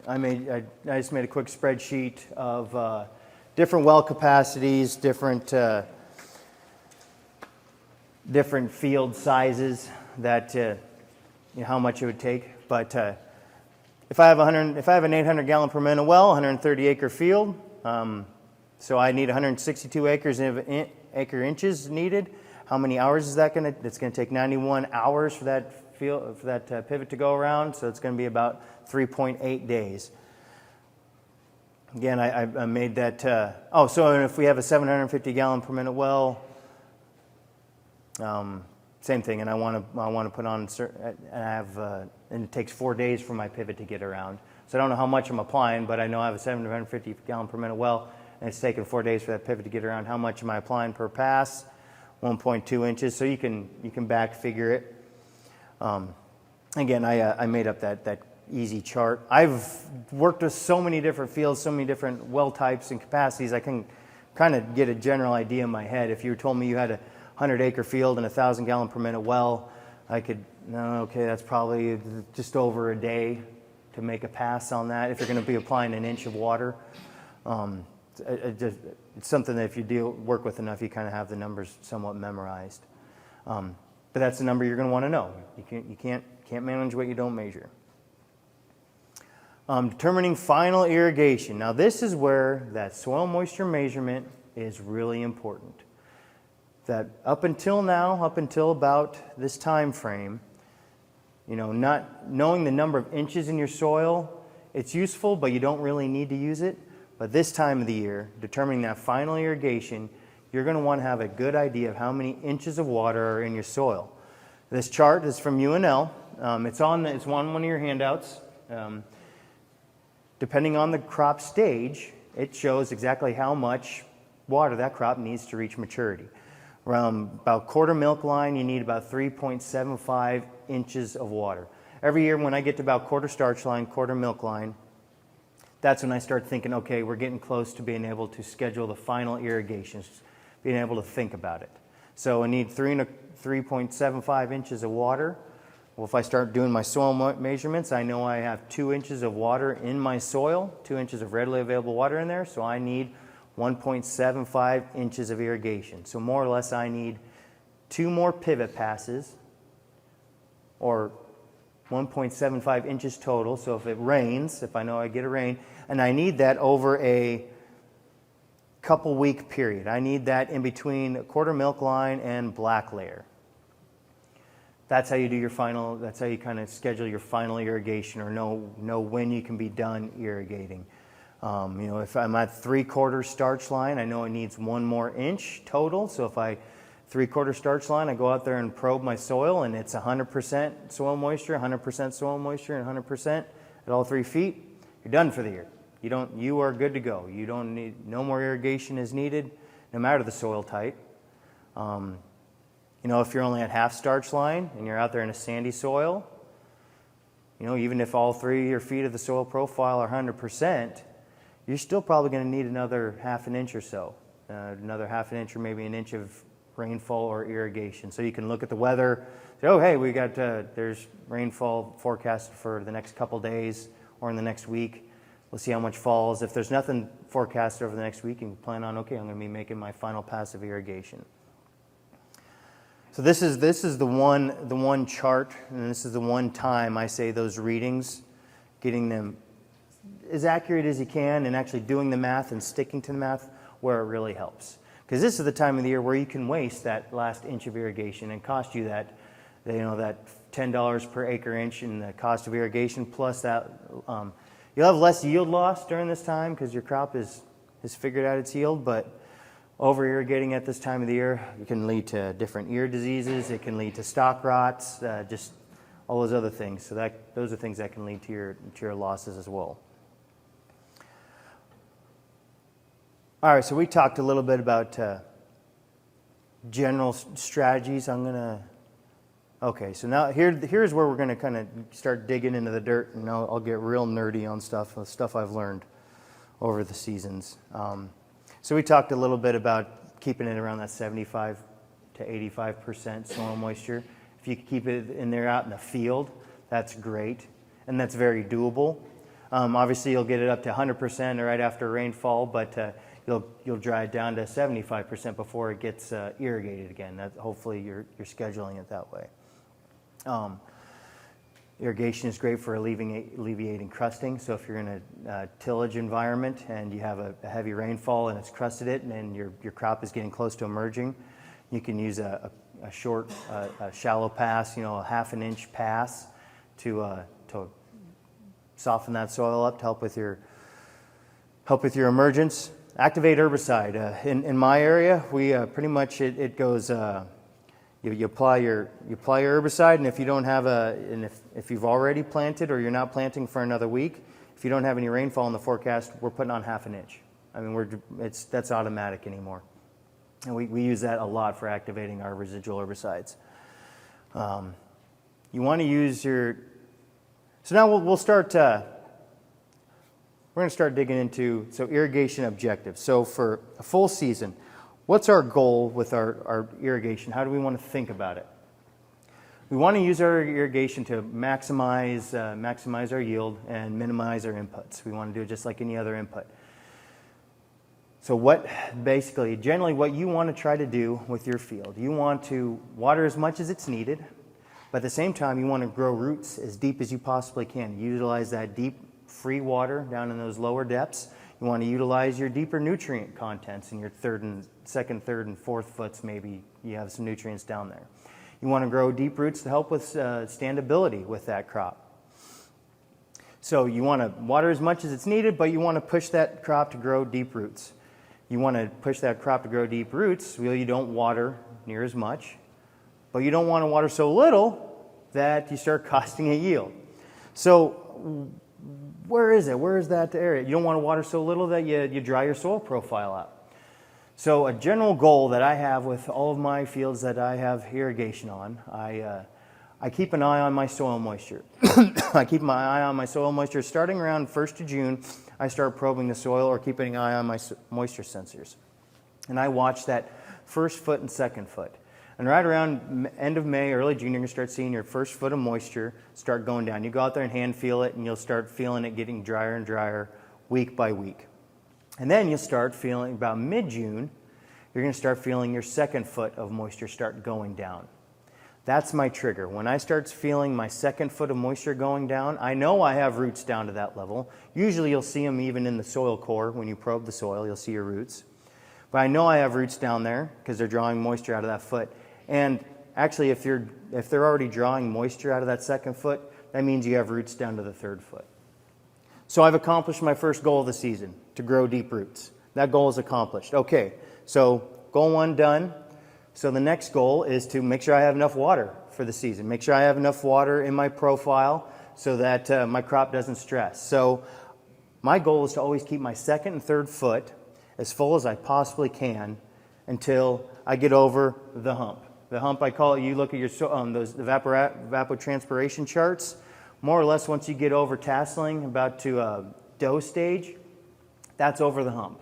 I just made a quick spreadsheet of different well capacities, different field sizes, that how much it would take. But if I have an 800 gallon per minute well, 130 acre field, so I need 162 acre inches needed. How many hours is that going to? It's going to take 91 hours for that pivot to go around. So it's going to be about 3.8 days. Again, I made that. So if we have a 750 gallon per minute well, same thing. And I want to put on and it takes 4 days for my pivot to get around. So I don't know how much I'm applying, but I know I have a 750 gallon per minute well, and it's taken 4 days for that pivot to get around. How much am I applying per pass? 1.2 inches. So you can back figure it. Again, I made up that easy chart. I've worked with so many different fields, so many different well types and capacities. I can kind of get a general idea in my head. If you told me you had a 100 acre field and a 1,000 gallon per minute well, I could, that's probably just over a day to make a pass on that if you're going to be applying an inch of water. It's something that if you work with enough, you kind of have the numbers somewhat memorized. But that's the number you're going to want to know. You can't manage what you don't measure. Determining final irrigation. Now this is where that soil moisture measurement is really important. That up until about this time frame, not knowing the number of inches in your soil, it's useful, but you don't really need to use it. But this time of the year, determining that final irrigation, you're going to want to have a good idea of how many inches of water are in your soil. This chart is from UNL. It's on one of your handouts. Depending on the crop stage, it shows exactly how much water that crop needs to reach maturity. Around about quarter milk line, you need about 3.75 inches of water. every year when I get to about quarter starch line, quarter milk line, that's when I start thinking, okay, we're getting close to being able to schedule the final irrigations, being able to think about it. So I need 3.75 inches of water. Well, if I start doing my soil measurements, I know I have 2 inches of water in my soil, 2 inches of readily available water in there, so I need 1.75 inches of irrigation. So more or less I need 2 more pivot passes, or 1.75 inches total. So if it rains, if I know I get a rain, and I need that over a couple week period. I need that in between a quarter milk line and black layer. That's how you do your final, that's how you kind of schedule your final irrigation, or know when you can be done irrigating. If I'm at 3/4 starch line, I know it needs 1 more inch total. So if I 3/4 starch line, I go out there and probe my soil, and it's 100% soil moisture, 100% soil moisture, and 100% at all 3 feet. You're done for the year. You are good to go. You don't need, no more irrigation is needed, no matter the soil type. If you're only at half starch line and you're out there in a sandy soil, even if all 3 of your feet of the soil profile are 100%, you're still probably going to need another half an inch or so, another half an inch or maybe an inch of rainfall or irrigation. So you can look at the weather, say, oh, hey, we got there's rainfall forecasted for the next couple days or in the next week. We'll see how much falls. If there's nothing forecasted over the next week, you can plan on, okay, I'm going to be making my final pass of irrigation. So this is the one chart, and this is the one time I say those readings, getting them as accurate as you can, and actually doing the math and sticking to the math where it really helps. Because this is the time of the year where you can waste that last inch of irrigation and cost you that $10 per acre inch in the cost of irrigation, plus that you'll have less yield loss during this time because your crop has figured out its yield, but over irrigating at this time of the year, it can lead to different ear diseases. It can lead to stalk rots, just all those other things. So those are things that can lead to your losses as well. All right, so we talked a little bit about general strategies. Okay, so now here's where we're going to kind of start digging into the dirt, and I'll get real nerdy on stuff I've learned over the seasons. So we talked a little bit about keeping it around that 75 to 85% soil moisture. If you keep it in there out in the field, that's great, and that's very doable. Obviously, you'll get it up to 100% right after rainfall, but you'll dry it down to 75% before it gets irrigated again. Hopefully, you're scheduling it that way. Irrigation is great for alleviating crusting. So if you're in a tillage environment and you have a heavy rainfall and it's crusted it, and your crop is getting close to emerging, you can use a short, shallow pass, a half an inch pass to soften that soil up to help with your emergence. Activate herbicide. In my area, we pretty much it goes. You apply your herbicide, and if you don't have if you've already planted or you're not planting for another week, if you don't have any rainfall in the forecast, we're putting on half an inch. I mean, that's automatic anymore, and we use that a lot for activating our residual herbicides. You want to use your. So now we'll start. We're going to start digging into irrigation objectives. So for a full season, what's our goal with our irrigation? How do we want to think about it? We want to use our irrigation to maximize our yield and minimize our inputs. We want to do it just like any other input. So generally what you want to try to do with your field, you want to water as much as it's needed, but at the same time you want to grow roots as deep as you possibly can. Utilize that deep free water down in those lower depths. You want to utilize your deeper nutrient contents in your second, third, and fourth foots. Maybe you have some nutrients down there. You want to grow deep roots to help with standability with that crop. So you want to water as much as it's needed, but you want to push that crop to grow deep roots. You want to push that crop to grow deep roots. Well, you don't water near as much, but you don't want to water so little that you start costing a yield. So where is it? Where is that area? You don't want to water so little that you dry your soil profile out. So a general goal that I have with all of my fields that I have irrigation on, I keep an eye on my soil moisture. I keep my eye on my soil moisture. Starting around 1st of June, I start probing the soil or keeping an eye on my moisture sensors. And I watch that first foot and second foot. And right around end of May, early June, you're going to start seeing your first foot of moisture start going down. You go out there and hand feel it, and you'll start feeling it getting drier and drier week by week. And then you'll start feeling, about mid-June, you're going to start feeling your second foot of moisture start going down. That's my trigger. When I start feeling my second foot of moisture going down, I know I have roots down to that level. Usually you'll see them even in the soil core. When you probe the soil, you'll see your roots. But I know I have roots down there because they're drawing moisture out of that foot. And actually, if they're already drawing moisture out of that second foot, that means you have roots down to the third foot. So I've accomplished my first goal of the season, to grow deep roots. That goal is accomplished. Okay, so goal 1 done. So the next goal is to make sure I have enough water for the season. Make sure I have enough water in my profile so that my crop doesn't stress. So my goal is to always keep my second and third foot as full as I possibly can until I get over the hump. The hump, I call it, you look at your those evapotranspiration charts, more or less once you get over tasseling about to dough stage, that's over the hump.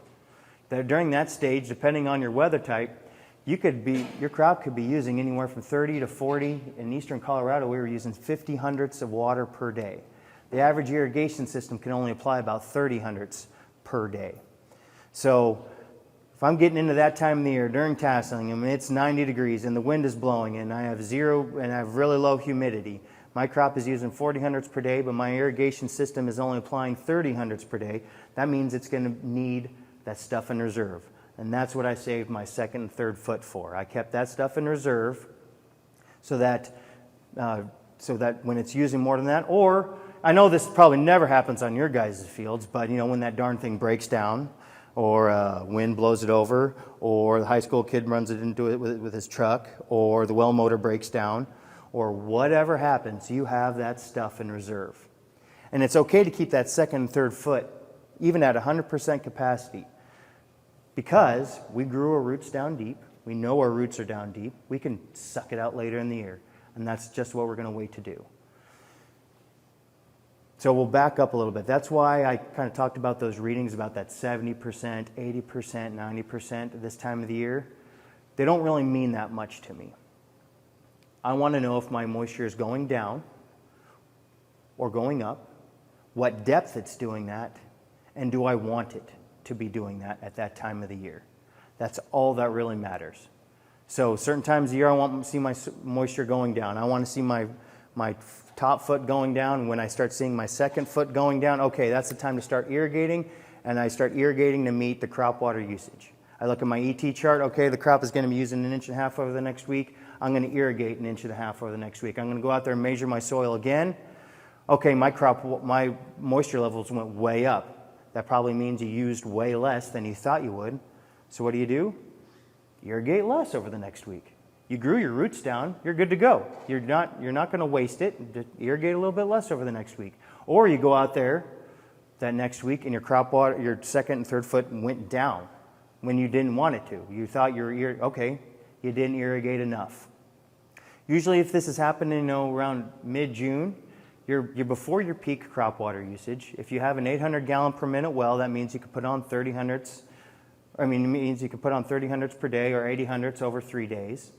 During that stage, depending on your weather type, your crop could be using anywhere from 30 to 40. In eastern Colorado, we were using 50 hundredths of water per day. The average irrigation system can only apply about 30 hundredths per day. So if I'm getting into that time of the year during tasseling, I mean it's 90 degrees and the wind is blowing and I have really low humidity. My crop is using 40 hundredths per day, but my irrigation system is only applying 30 hundredths per day. That means it's going to need that stuff in reserve. And that's what I saved my second and third foot for. I kept that stuff in reserve so that when it's using more than that, or I know this probably never happens on your guys' fields, but when that darn thing breaks down, or wind blows it over, or the high school kid runs it into it with his truck, or the well motor breaks down, or whatever happens, you have that stuff in reserve. And it's okay to keep that second and third foot even at 100% capacity because we grew our roots down deep. We know our roots are down deep. We can suck it out later in the year, and that's just what we're going to wait to do. So we'll back up a little bit. That's why I kind of talked about those readings about that 70%, 80%, 90% at this time of the year. They don't really mean that much to me. I want to know if my moisture is going down or going up, what depth it's doing that, and do I want it to be doing that at that time of the year. That's all that really matters. So certain times of the year I want to see my moisture going down. I want to see my top foot going down. When I start seeing my second foot going down, okay, that's the time to start irrigating, and I start irrigating to meet the crop water usage. I look at my ET chart, okay, the crop is going to be using 1.5 inches over the next week. I'm going to irrigate 1.5 inches over the next week. I'm going to go out there and measure my soil again. Okay, my moisture levels went way up. That probably means you used way less than you thought you would. So what do? Irrigate less over the next week. You grew your roots down, you're good to go. You're not going to waste it. Just irrigate a little bit less over the next week. Or you go out there that next week and your crop water, your second and third foot went down when you didn't want it to. You thought you didn't irrigate enough. Usually if this is happening around mid-June, you're before your peak crop water usage. If you have an 800 gallon per minute well, that means you could put on 30 hundredths. It means you could put on 30 hundredths per day or 80 hundredths over 3 days.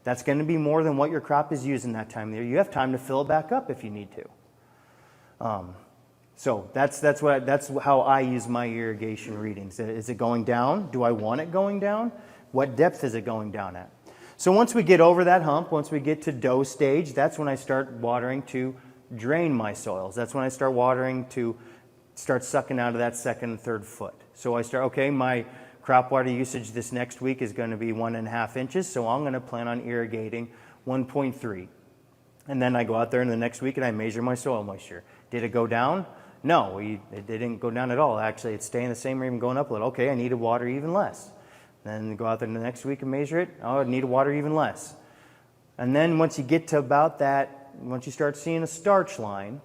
That's going to be more than what your crop is using that time of the year. You have time to fill it back up if you need to. So that's how I use my irrigation readings. Is it going down? Do I want it going down? What depth is it going down at? So once we get over that hump, once we get to dough stage, that's when I start watering to drain my soils. That's when I start watering to start sucking out of that second and third foot. So I start, okay, my crop water usage this next week is going to be 1.5 inches, so I'm going to plan on irrigating 1.3. And then I go out there in the next week and I measure my soil moisture. Did it go down? No, it didn't go down at all. Actually, it's staying the same or even going up a little. Okay, I need to water even less. Then go out there in the next week and measure it. Oh, I need to water even less. And then once you get to about that, once you start seeing a starch line,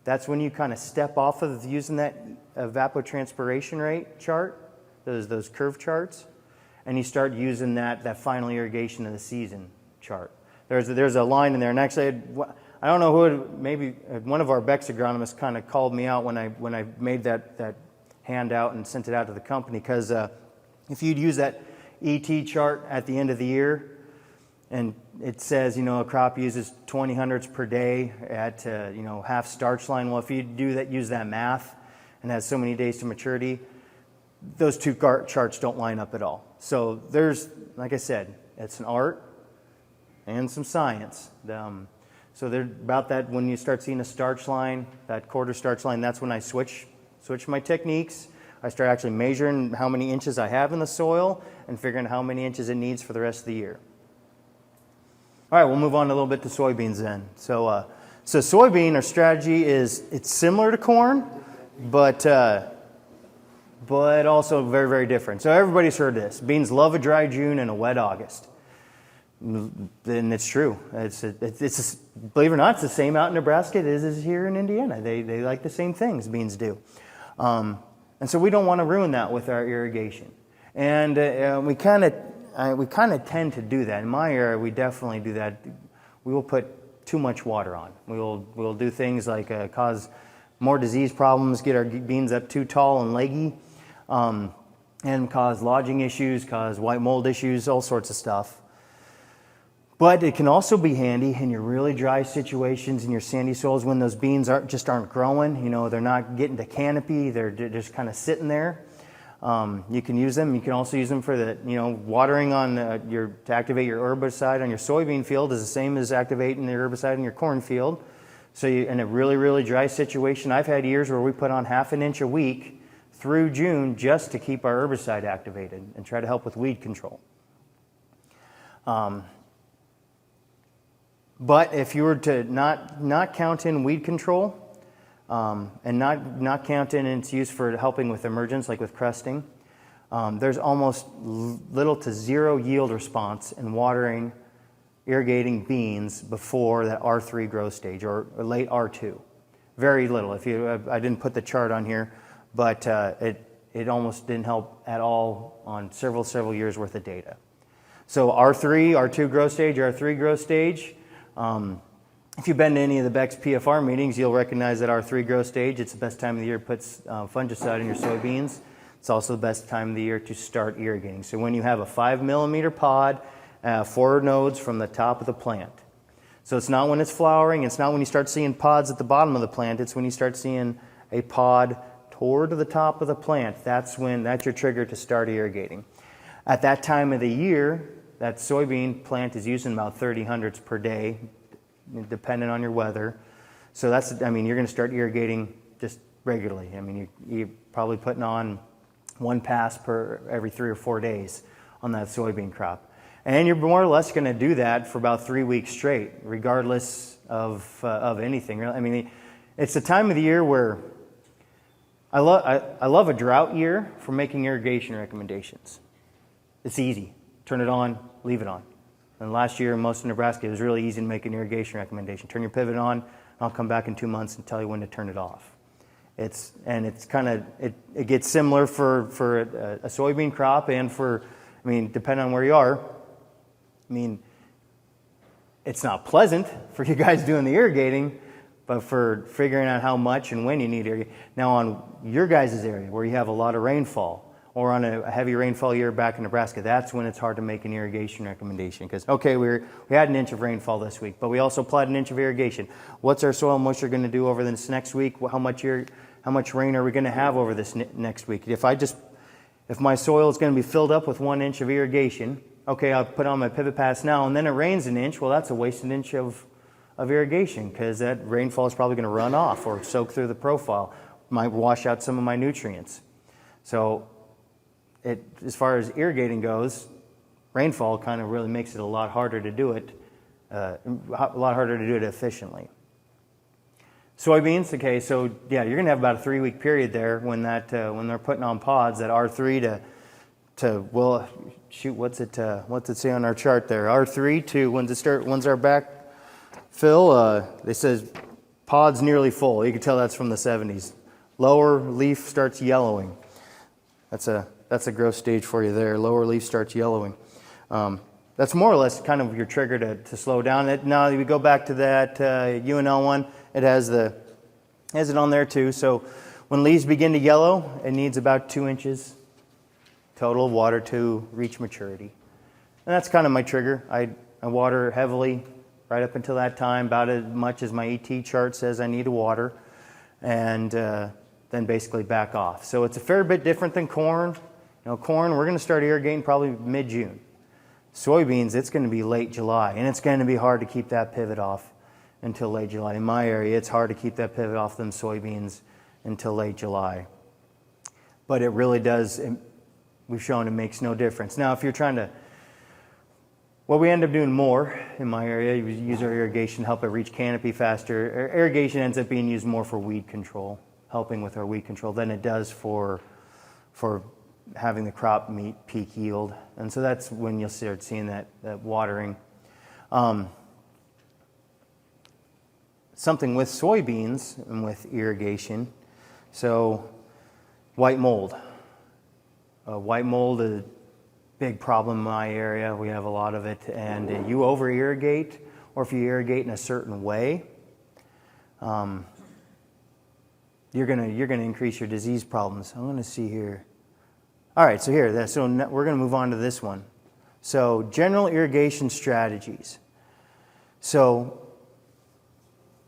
that's when you kind of step off of using that evapotranspiration rate chart, those curve charts, and you start using that final irrigation of the season chart. there's a line in there, and actually, I don't know who, maybe one of our Beck's agronomists kind of called me out when I made that handout and sent it out to the company, because if you'd use that ET chart at the end of the year, and it says, a crop uses 20 hundredths per day at, half starch line. Well, if you use that math and has so many days to maturity, those two charts don't line up at all. So there's, like I said, it's an art and some science. So they're about that, when you start seeing a starch line, that quarter starch line, that's when I switch my techniques. I start actually measuring how many inches I have in the soil and figuring how many inches it needs for the rest of the year. All right, we'll move on a little bit to soybeans then. So soybean, our strategy is, it's similar to corn, but also very, very different. So everybody's heard this. Beans love a dry June and a wet August. And it's true. It's believe it or not, it's the same out in Nebraska as here in Indiana. They like the same things, beans do. And so we don't want to ruin that with our irrigation. And we kind of tend to do that. In my area, we definitely do that. We will put too much water on. We'll do things like cause more disease problems, get our beans up too tall and leggy, and cause lodging issues, cause white mold issues, all sorts of stuff. But it can also be handy in your really dry situations, in your sandy soils, when those beans aren't growing. They're not getting to canopy. They're just kind of sitting there. You can use them. You can also use them for the, watering on to activate your herbicide on your soybean field is the same as activating the herbicide in your corn field. So in a really, really dry situation, I've had years where we put on half an inch a week through June just to keep our herbicide activated and try to help with weed control. But if you were to not count in weed control, and not count in its use for helping with emergence, like with crusting, there's almost little to zero yield response in watering, irrigating beans before that R3 growth stage or late R2. Very little. I didn't put the chart on here, but it almost didn't help at all on several years worth of data. So R3, R2 growth stage, R3 growth stage. If you've been to any of the Beck's PFR meetings, you'll recognize that R3 growth stage, it's the best time of the year to put fungicide in your soybeans. It's also the best time of the year to start irrigating. So when you have a 5 millimeter pod, 4 nodes from the top of the plant. So it's not when it's flowering, it's not when you start seeing pods at the bottom of the plant, it's when you start seeing a pod toward the top of the plant. That's your trigger to start irrigating. At that time of the year, that soybean plant is using about 30 hundredths per day, depending on your weather. So you're going to start irrigating just regularly. You're probably putting on one pass per every 3 or 4 days on that soybean crop. And you're more or less going to do that for about 3 weeks straight, regardless of anything. It's the time of the year where I love a drought year for making irrigation recommendations. It's easy. Turn it on, leave it on. And last year, in most of Nebraska, it was really easy to make an irrigation recommendation. Turn your pivot on, and I'll come back in 2 months and tell you when to turn it off. It gets similar for a soybean crop and depending on where you are. It's not pleasant for you guys doing the irrigating, but for figuring out how much and when you need irrigation. Now on your guys' area where you have a lot of rainfall, or on a heavy rainfall year back in Nebraska, that's when it's hard to make an irrigation recommendation. Because, we had an inch of rainfall this week, but we also applied an inch of irrigation. What's our soil moisture going to do over this next week? How much rain are we going to have over this next week? If my soil is going to be filled up with 1 inch of irrigation, I'll put on my pivot pass now, and then it rains an inch. Well, that's a wasted inch of irrigation, because that rainfall is probably going to run off or soak through the profile. Might wash out some of my nutrients. So as far as irrigating goes, rainfall kind of really makes it a lot harder to do it, efficiently. Soybeans, so you're going to have about a 3-week period there when they're putting on pods, that R3 what's it say on our chart there? R3 to when's our back fill? It says pods nearly full. You can tell that's from the 70s. Lower leaf starts yellowing. That's a growth stage for you there. Lower leaf starts yellowing. that's more or less kind of your trigger to slow down. Now we go back to that UNL one. It has it on there too. So when leaves begin to yellow, it needs about 2 inches total of water to reach maturity. And that's kind of my trigger. I water heavily right up until that time, about as much as my ET chart says I need to water, and then basically back off. So it's a fair bit different than corn. Corn, we're going to start irrigating probably mid-June. Soybeans, it's going to be late July, and it's going to be hard to keep that pivot off until late July. In my area, it's hard to keep that pivot off them soybeans until late July. But it really does, we've shown it makes no difference. Now, if you're trying to, what we end up doing more in my area, we use our irrigation to help it reach canopy faster. Irrigation ends up being used more for weed control, helping with our weed control, than it does for having the crop meet peak yield. And so that's when you'll start seeing that watering. Something with soybeans and with irrigation. So white mold. White mold is a big problem in my area. We have a lot of it. And you over irrigate, or if you irrigate in a certain way, you're gonna increase your disease problems. I'm going to see here. All right, so we're going to move on to this one. So general irrigation strategies. So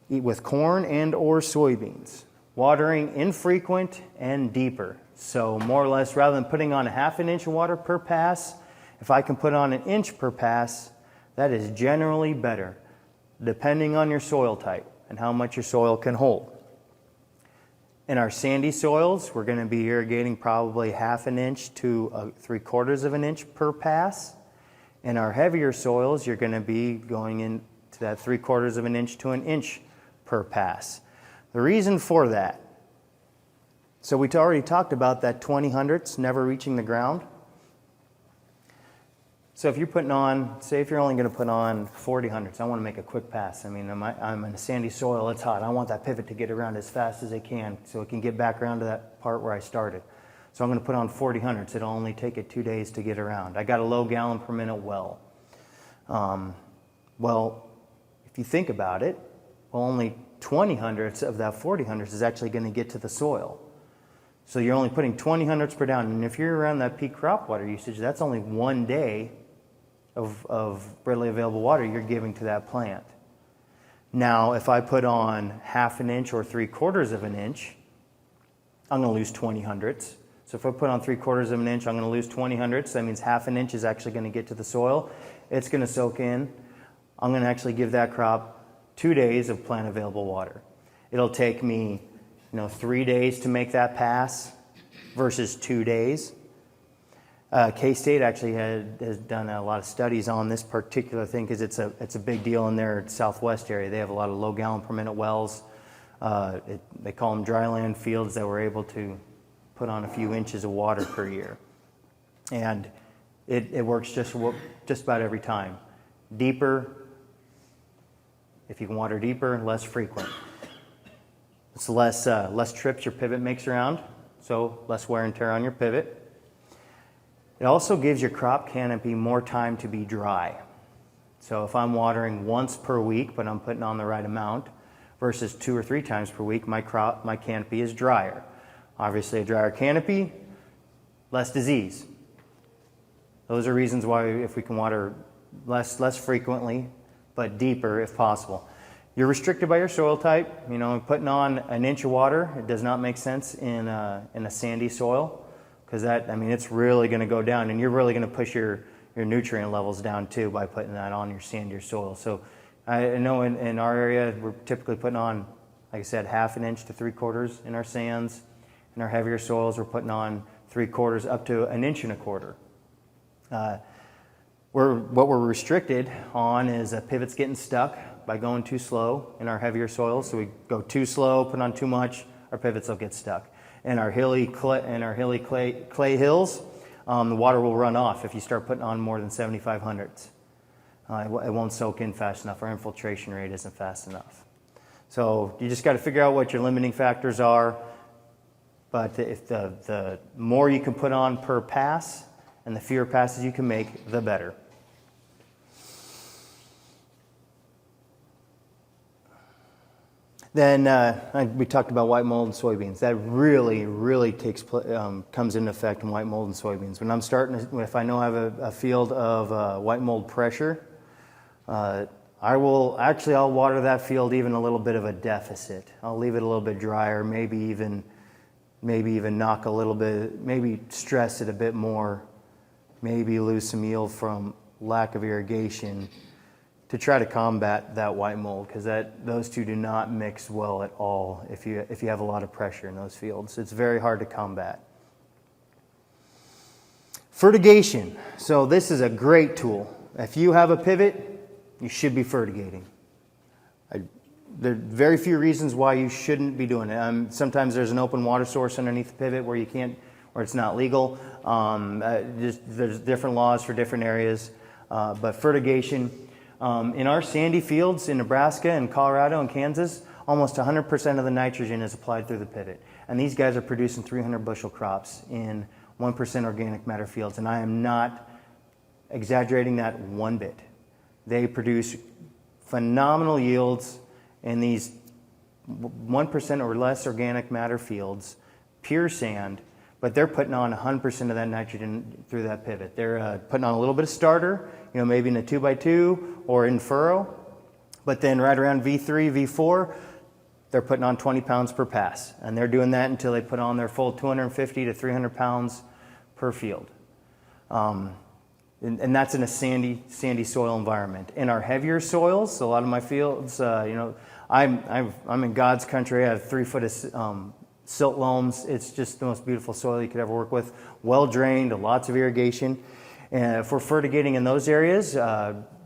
with corn and or soybeans, watering infrequent and deeper. So more or less, rather than putting on a ½ inch of water per pass, if I can put on 1 inch per pass, that is generally better, depending on your soil type and how much your soil can hold. In our sandy soils, we're going to be irrigating probably ½ inch to 3/4 inch per pass. In our heavier soils, you're going to be going into that 3/4 inch to 1 inch per pass. The reason for that, so we already talked about that 20 hundredths never reaching the ground. So if you're putting on, say if you're only going to put on 40 hundredths, I want to make a quick pass. I mean, I'm in a sandy soil, it's hot. I want that pivot to get around as fast as it can so it can get back around to that part where I started. So I'm going to put on 40 hundredths. It'll only take it 2 days to get around. I got a low gallon per minute well. Well, if you think about it, well, only 20 hundredths of that 40 hundredths is actually going to get to the soil. So you're only putting 20 hundredths per down. And if you're around that peak crop water usage, that's only 1 day of readily available water you're giving to that plant. Now, if I put on ½ inch or 3/4 inch, I'm going to lose 20 hundredths. So if I put on 3/4 inch, I'm going to lose 20 hundredths. That means ½ inch is actually going to get to the soil. It's going to soak in. I'm going to actually give that crop 2 days of plant available water. It'll take me, 3 days to make that pass versus 2 days. K-State actually has done a lot of studies on this particular thing because it's a big deal in their southwest area. They have a lot of low gallon per minute wells. They call them dryland fields that were able to put on a few inches of water per year. And it works just about every time. Deeper, if you can water deeper, less frequent. It's less trips your pivot makes around, so less wear and tear on your pivot. It also gives your crop canopy more time to be dry. So if I'm watering once per week, but I'm putting on the right amount, versus 2 or 3 times per week, my canopy is drier. Obviously, a drier canopy, less disease. Those are reasons why if we can water less frequently, but deeper if possible. You're restricted by your soil type. Putting on 1 inch of water, it does not make sense in a sandy soil. Because it's really going to go down, and you're really going to push your nutrient levels down too by putting that on your sandier soil. So I know in our area, we're typically putting on, like I said, ½ inch to 3/4 in our sands. In our heavier soils, we're putting on 3/4 up to 1 1/4 inch. What we're restricted on is pivots getting stuck by going too slow in our heavier soils. So we go too slow, put on too much, our pivots will get stuck. In our hilly clay hills, the water will run off if you start putting on more than 75 hundredths. It won't soak in fast enough. Our infiltration rate isn't fast enough. So you just got to figure out what your limiting factors are. But if the more you can put on per pass and the fewer passes you can make, the better. Then we talked about white mold and soybeans. That really comes into effect in white mold and soybeans. When I'm if I know I have a field of white mold pressure, I'll water that field even a little bit of a deficit. I'll leave it a little bit drier, maybe even knock a little bit, maybe stress it a bit more, maybe lose some yield from lack of irrigation, to try to combat that white mold, because those two do not mix well at all if you have a lot of pressure in those fields. It's very hard to combat. Fertigation. So this is a great tool. If you have a pivot, you should be fertigating. There are very few reasons why you shouldn't be doing it. Sometimes there's an open water source underneath the pivot where you can't, where it's not legal. There's different laws for different areas, but fertigation. In our sandy fields in Nebraska and Colorado and Kansas, almost 100% of the nitrogen is applied through the pivot. And these guys are producing 300 bushel crops in 1% organic matter fields. And I am not exaggerating that one bit. They produce phenomenal yields in these 1% or less organic matter fields, pure sand, but they're putting on 100% of that nitrogen through that pivot. They're putting on a little bit of starter, maybe in a 2x2 or in furrow, but then right around V3, V4, they're putting on 20 pounds per pass. And they're doing that until they put on their full 250 to 300 pounds per field. And that's in a sandy soil environment. In our heavier soils, a lot of my fields, I'm in God's country. I have 3 foot of silt loams. It's just the most beautiful soil you could ever work with. Well drained, lots of irrigation. And if we're fertigating in those areas,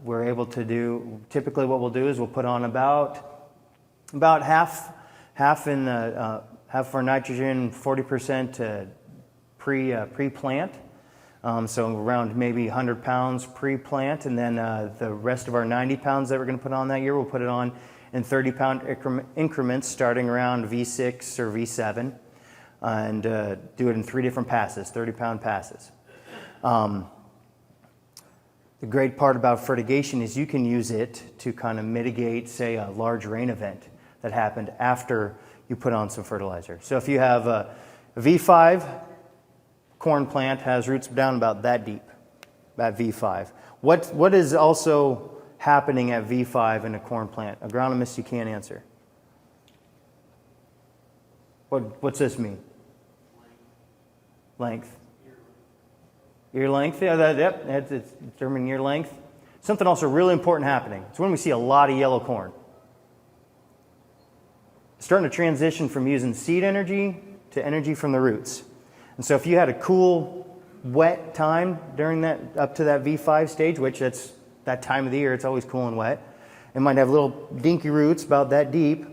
we're able to do, typically what we'll do is we'll put on about half for nitrogen, 40% pre-plant. So around maybe 100 pounds pre-plant, and then the rest of our 90 pounds that we're going to put on that year, we'll put it on in 30-pound increments starting around V6 or V7, and do it in 3 different passes, 30-pound passes. The great part about fertigation is you can use it to kind of mitigate, say, a large rain event that happened after you put on some fertilizer. So if you have a V5 corn plant has roots down about that deep, at V5. What is also happening at V5 in a corn plant? Agronomists, you can't answer. What's this mean? Length. Ear length, it's determining ear length. Something also really important happening. It's when we see a lot of yellow corn. It's starting to transition from using seed energy to energy from the roots. And so if you had a cool, wet time during that, up to that V5 stage, which that's that time of the year, it's always cool and wet. It might have little dinky roots about that deep.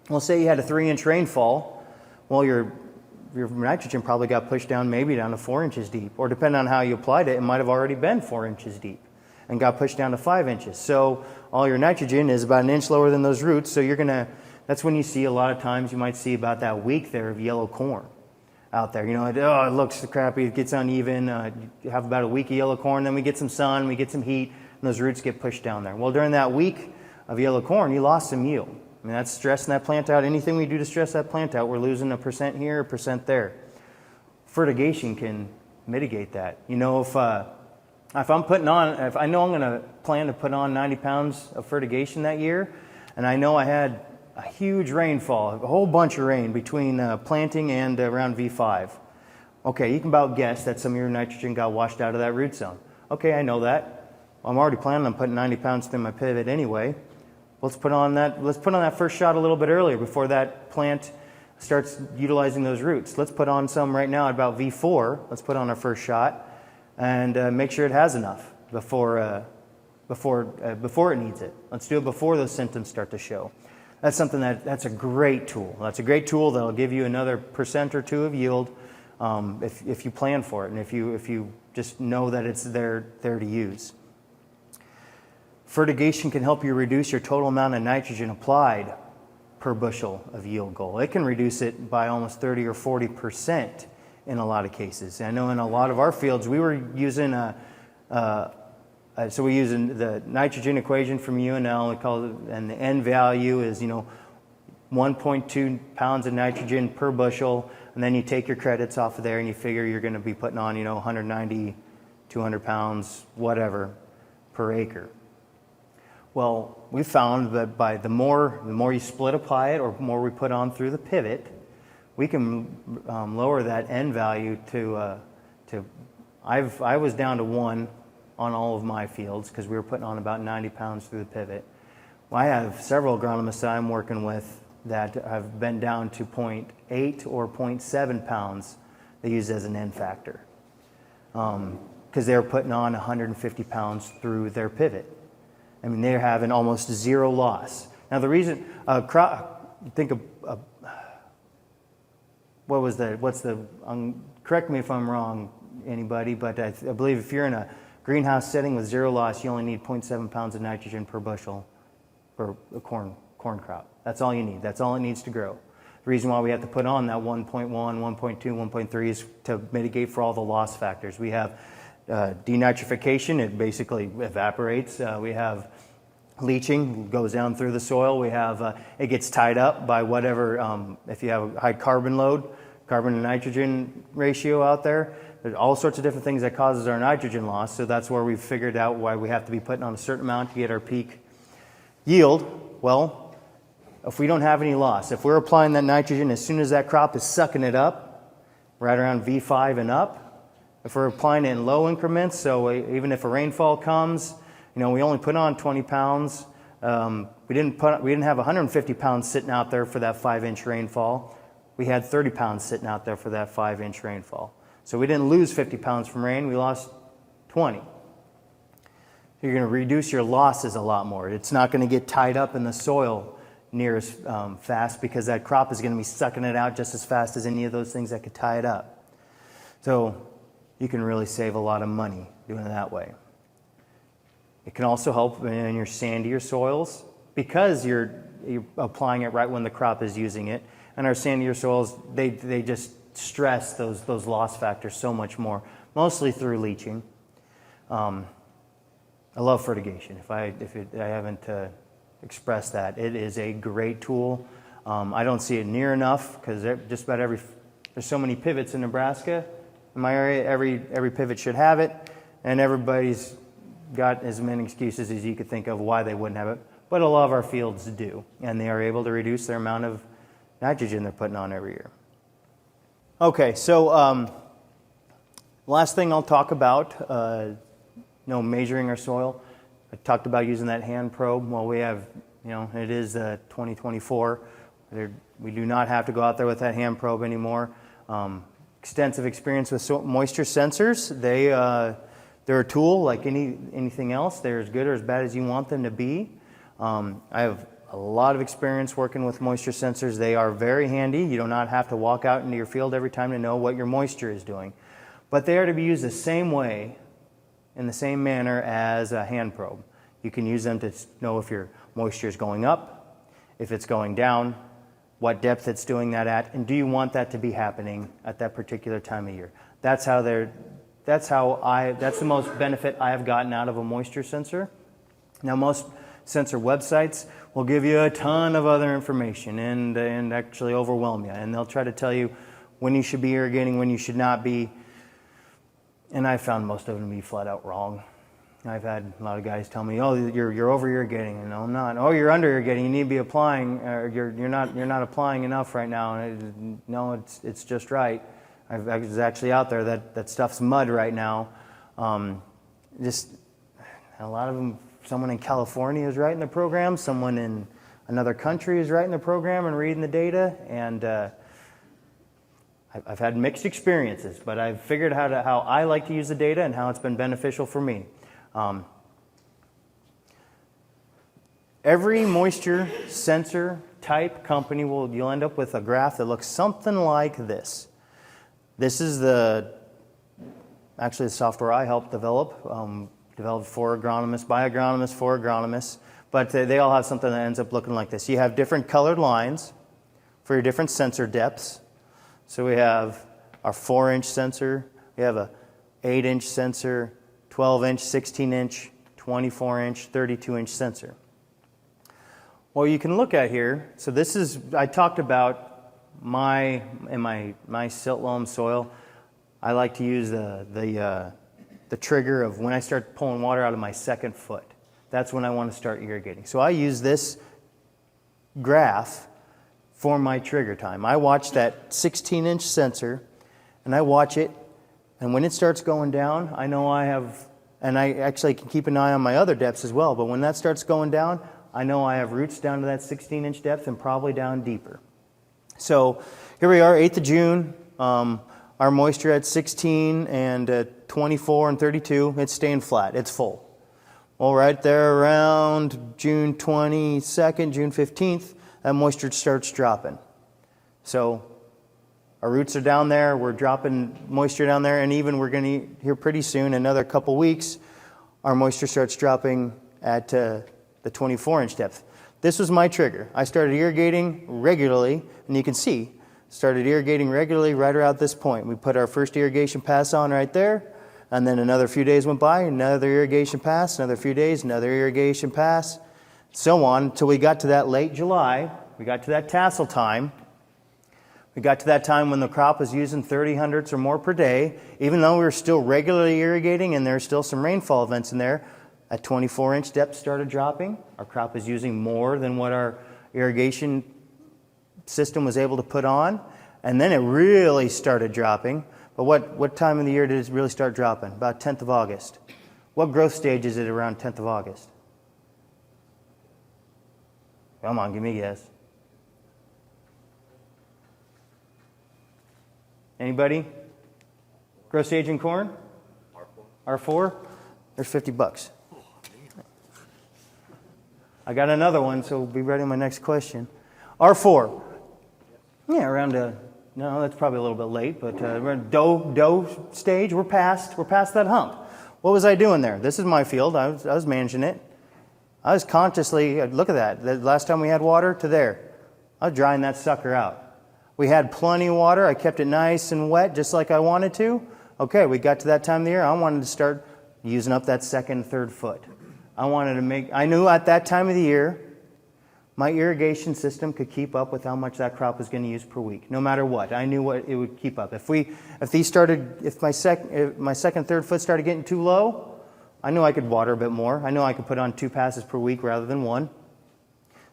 Well, say you had a 3-inch rainfall. Well, your nitrogen probably got pushed down maybe down to 4 inches deep. Or depending on how you applied it, it might have already been 4 inches deep and got pushed down to 5 inches. So all your nitrogen is about 1 inch lower than those roots. So that's when you see a lot of times, you might see about that week there of yellow corn out there. It looks crappy, it gets uneven. You have about a week of yellow corn, then we get some sun, we get some heat, and those roots get pushed down there. Well, during that week of yellow corn, you lost some yield. That's stressing that plant out. Anything we do to stress that plant out, we're losing 1% here, 1% there. Fertigation can mitigate that. If I know I'm going to plan to put on 90 pounds of fertigation that year, and I know I had a huge rainfall, a whole bunch of rain between planting and around V5. Okay, you can about guess that some of your nitrogen got washed out of that root zone. Okay, I know that. I'm already planning on putting 90 pounds through my pivot anyway. Let's put on that first shot a little bit earlier before that plant starts utilizing those roots. Let's put on some right now at about V4. Let's put on our first shot and make sure it has enough before it needs it. Let's do it before those symptoms start to show. That's something that's a great tool. That's a great tool that'll give you another 1% or 2% of yield if you plan for it and if you just know that it's there to use. Fertigation can help you reduce your total amount of nitrogen applied per bushel of yield goal. It can reduce it by almost 30 or 40% in a lot of cases. I know in a lot of our fields we were using we're using the nitrogen equation from UNL. We call it, and the N value is 1.2 pounds of nitrogen per bushel, and then you take your credits off of there and you figure you're going to be putting on, 190, 200 pounds, whatever, per acre. Well, we found that by the more you split apply it, or more we put on through the pivot, we can lower that end value to I was down to 1 on all of my fields because we were putting on about 90 pounds through the pivot. Well, I have several agronomists that I'm working with that have been down to 0.8 or 0.7 pounds they use as an end factor because they're putting on 150 pounds through their pivot. I mean, they're having almost zero loss. Now, the reason, think of, correct me if I'm wrong, anybody, but I believe if you're in a greenhouse setting with zero loss, you only need 0.7 pounds of nitrogen per bushel for a corn crop. That's all you need. That's all it needs to grow. The reason why we have to put on that 1.1, 1.2, 1.3 is to mitigate for all the loss factors. We have denitrification, it basically evaporates. We have leaching, goes down through the soil. We have it gets tied up by whatever, if you have a high carbon load, carbon to nitrogen ratio out there. There's all sorts of different things that causes our nitrogen loss. So that's where we've figured out why we have to be putting on a certain amount to get our peak yield. Well, if we don't have any loss, if we're applying that nitrogen as soon as that crop is sucking it up, right around V5 and up, if we're applying it in low increments, so even if a rainfall comes, we only put on 20 pounds. We didn't have 150 pounds sitting out there for that 5-inch rainfall. We had 30 pounds sitting out there for that 5-inch rainfall. So we didn't lose 50 pounds from rain, we lost 20. You're going to reduce your losses a lot more. It's not going to get tied up in the soil near as fast because that crop is going to be sucking it out just as fast as any of those things that could tie it up. So you can really save a lot of money doing it that way. It can also help in your sandier soils because you're applying it right when the crop is using it. And our sandier soils, they just stress those loss factors so much more, mostly through leaching. I love fertigation. If I haven't expressed that, it is a great tool. I don't see it near enough because just about there's so many pivots in Nebraska. In my area, every pivot should have it, and everybody's got as many excuses as you could think of why they wouldn't have it. But a lot of our fields do, and they are able to reduce their amount of nitrogen they're putting on every year. Okay, so last thing I'll talk about, measuring our soil. I talked about using that hand probe. Well, we have, it is 2024. We do not have to go out there with that hand probe anymore. Extensive experience with moisture sensors. They're a tool like anything else. They're as good or as bad as you want them to be. I have a lot of experience working with moisture sensors. They are very handy. You do not have to walk out into your field every time to know what your moisture is doing. But they are to be used the same way, in the same manner as a hand probe. You can use them to know if your moisture is going up, if it's going down, what depth it's doing that at, and do you want that to be happening at that particular time of year. That's the most benefit I have gotten out of a moisture sensor. Now, most sensor websites will give you a ton of other information and actually overwhelm you, and they'll try to tell you when you should be irrigating, when you should not be, and I found most of them to be flat out wrong. I've had a lot of guys tell me, "Oh, you're over irrigating," and no, I'm not. "Oh, you're under irrigating. You need to be applying. You're not applying enough right now." And no, it's just right. I was actually out there. That stuff's mud right now. Just a lot of them. Someone in California is writing the program. Someone in another country is writing the program and reading the data. And I've had mixed experiences, but I've figured out how I like to use the data and how it's been beneficial for me. Every moisture sensor type company you'll end up with a graph that looks something like this. This is actually the software I helped developed for agronomists, by agronomists, for agronomists, but they all have something that ends up looking like this. You have different colored lines for your different sensor depths. So we have our 4-inch sensor, we have a 8-inch sensor, 12-inch, 16-inch, 24-inch, 32-inch sensor. Well, you can look at here. So this is, I talked about my silt loam soil. I like to use the trigger of when I start pulling water out of my second foot. That's when I want to start irrigating. So I use this graph for my trigger time. I watch that 16-inch sensor, and I watch it, and when it starts going down, I know I have, and I actually can keep an eye on my other depths as well, but when that starts going down, I know I have roots down to that 16-inch depth and probably down deeper. So here we are, 8th of June. Our moisture at 16 and 24 and 32, it's staying flat, it's full. Well, right there around June 22nd, June 15th, that moisture starts dropping. So our roots are down there, we're dropping moisture down there, and even we're going to, here pretty soon, another couple weeks, our moisture starts dropping at the 24-inch depth. This was my trigger. I started irrigating regularly, and you can see, started irrigating regularly right around this point. We put our first irrigation pass on right there, and then another few days went by, another irrigation pass, another few days, another irrigation pass, so on, until we got to that late July. We got to that tassel time. We got to that time when the crop was using 30 hundredths or more per day, even though we were still regularly irrigating and there's still some rainfall events in there. At 24-inch depth started dropping. Our crop is using more than what our irrigation system was able to put on. And then it really started dropping. But what time of the year did it really start dropping? About 10th of August. What growth stage is it around 10th of August? Come on, give me a guess. Anybody? Growth stage in corn? R4. R4? There's $50. I got another one, so be ready on my next question. R4. Yeah, around no, that's probably a little bit late, but we're in dough stage. We're past that hump. What was I doing there? This is my field. I was managing it. I was consciously, look at that. The last time we had water to there. I was drying that sucker out. We had plenty of water. I kept it nice and wet, just like I wanted to. Okay, we got to that time of the year. I wanted to start using up that second, third foot. I knew at that time of the year, my irrigation system could keep up with how much that crop was going to use per week, no matter what. I knew what it would keep up. If my second, third foot started getting too low, I knew I could water a bit more. I knew I could put on 2 passes per week rather than 1.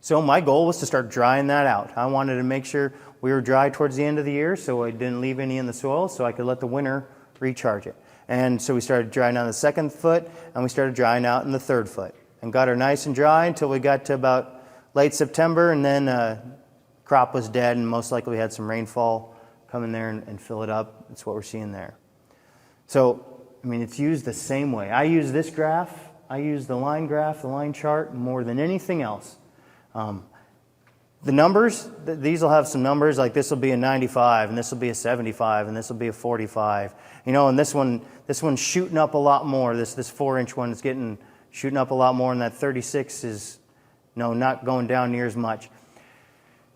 So my goal was to start drying that out. I wanted to make sure we were dry towards the end of the year so I didn't leave any in the soil so I could let the winter recharge it. And so we started drying out the second foot and we started drying out in the third foot and got her nice and dry until we got to about late September, and then crop was dead and most likely we had some rainfall come in there and fill it up. That's what we're seeing there. So, I mean, it's used the same way. I use this graph. I use the line graph, the line chart more than anything else. The numbers, these will have some numbers, like this will be a 95, and this will be a 75, and this will be a 45. You know, and this one's shooting up a lot more. This 4-inch one is shooting up a lot more, and that 36 is not going down near as much.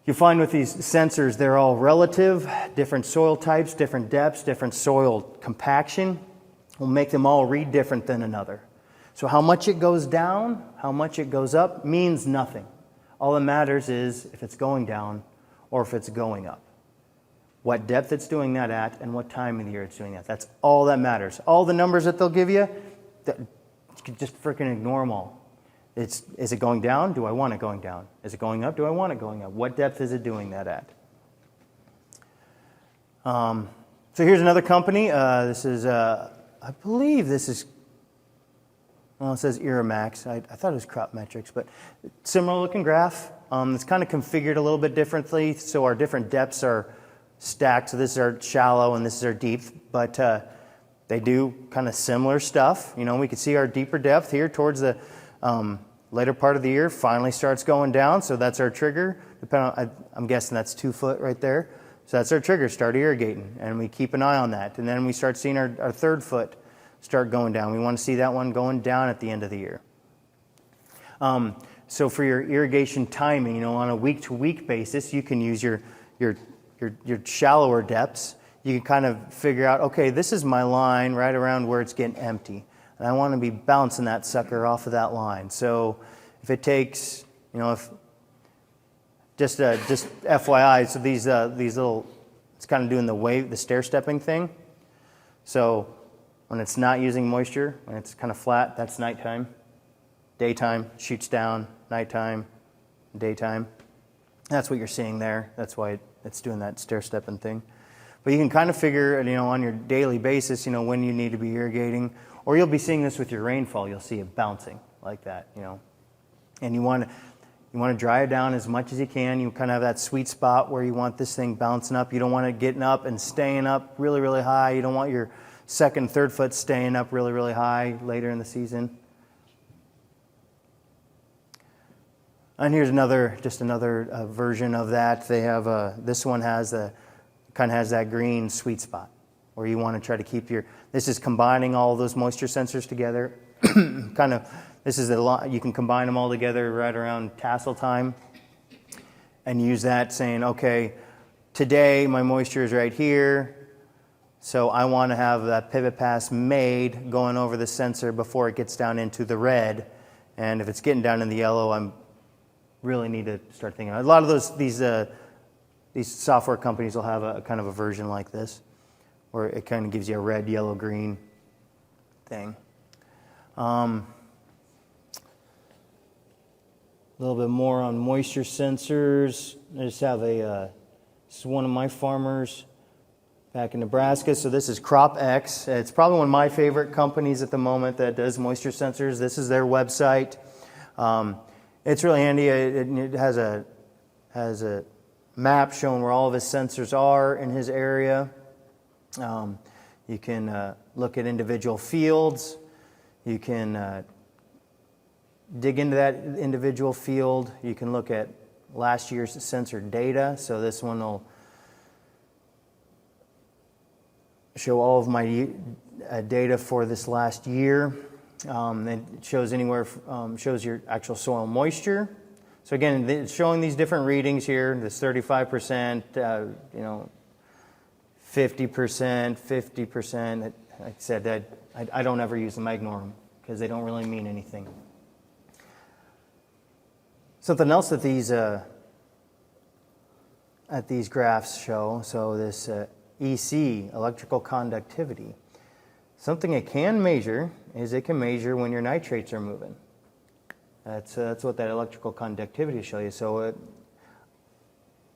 You find with these sensors, they're all relative, different soil types, different depths, different soil compaction will make them all read different than another. So how much it goes down, how much it goes up means nothing. All that matters is if it's going down or if it's going up. What depth it's doing that at and what time of the year it's doing that. That's all that matters. All the numbers that they'll give you, you can just freaking ignore them all. Is it going down? Do I want it going down? Is it going up? Do I want it going up? What depth is it doing that at? So here's another company. This is, I believe this is, well, it says Irrimax. I thought it was Crop Metrics, but similar looking graph. It's kind of configured a little bit differently, so our different depths are stacked. So this is our shallow and this is our deep, but they do kind of similar stuff. You know, we can see our deeper depth here towards the later part of the year finally starts going down, so that's our trigger. I'm guessing that's 2 foot right there. So that's our trigger, start irrigating, and we keep an eye on that. And then we start seeing our third foot start going down. We want to see that one going down at the end of the year. So for your irrigation timing, you know, on a week-to-week basis, you can use your shallower depths. You can kind of figure out, okay, this is my line right around where it's getting empty. And I want to be bouncing that sucker off of that line. So if it takes, you know, if Just FYI, so these little, it's kind of doing the stair stepping thing. So when it's not using moisture, when it's kind of flat, that's nighttime. Daytime, shoots down, nighttime, daytime. That's what you're seeing there. That's why it's doing that stair stepping thing. But you can kind of figure, on your daily basis, when you need to be irrigating, or you'll be seeing this with your rainfall. You'll see it bouncing like that, and you want to dry it down as much as you can. You kind of have that sweet spot where you want this thing bouncing up. You don't want it getting up and staying up really, really high. You don't want your second, third foot staying up really, really high later in the season. And here's another version of that. They have this one kind of has that green sweet spot where you want to try to keep this is combining all of those moisture sensors together. You can combine them all together right around tassel time and use that saying, okay, today my moisture is right here, so I want to have that pivot pass made going over the sensor before it gets down into the red. And if it's getting down in the yellow, I really need to start thinking. A lot of these software companies will have a kind of a version like this, where it kind of gives you a red, yellow, green thing. A little bit more on moisture sensors. I just have this is one of my farmers back in Nebraska. So this is Crop X. It's probably one of my favorite companies at the moment that does moisture sensors. This is their website. It's really handy. It has a map showing where all of his sensors are in his area. You can look at individual fields. You can dig into that individual field. You can look at last year's sensor data. So this one will show all of my data for this last year. It shows shows your actual soil moisture. So again, it's showing these different readings here. This 35%, 50%, 50%. Like I said, I don't ever use them. I ignore them because they don't really mean anything. Something else that these graphs show, so this EC, electrical conductivity. Something it can measure is it can measure when your nitrates are moving. That's what that electrical conductivity will show you. So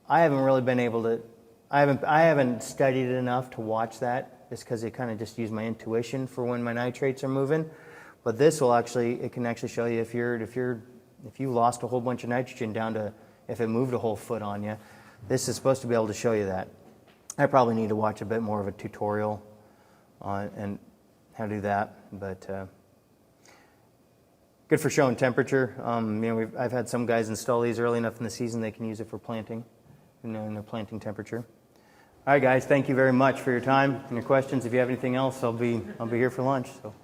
I haven't really been able to. I haven't studied it enough to watch that, just because it kind of just use my intuition for when my nitrates are moving. But this will it can actually show you if you lost a whole bunch of nitrogen down to if it moved a whole foot on you. This is supposed to be able to show you that. I probably need to watch a bit more of a tutorial on and how to do that, but good for showing temperature. I've had some guys install these early enough in the season they can use it for planting, in their planting temperature. All right, guys, thank you very much for your time and your questions. If you have anything else, I'll be here for lunch. So.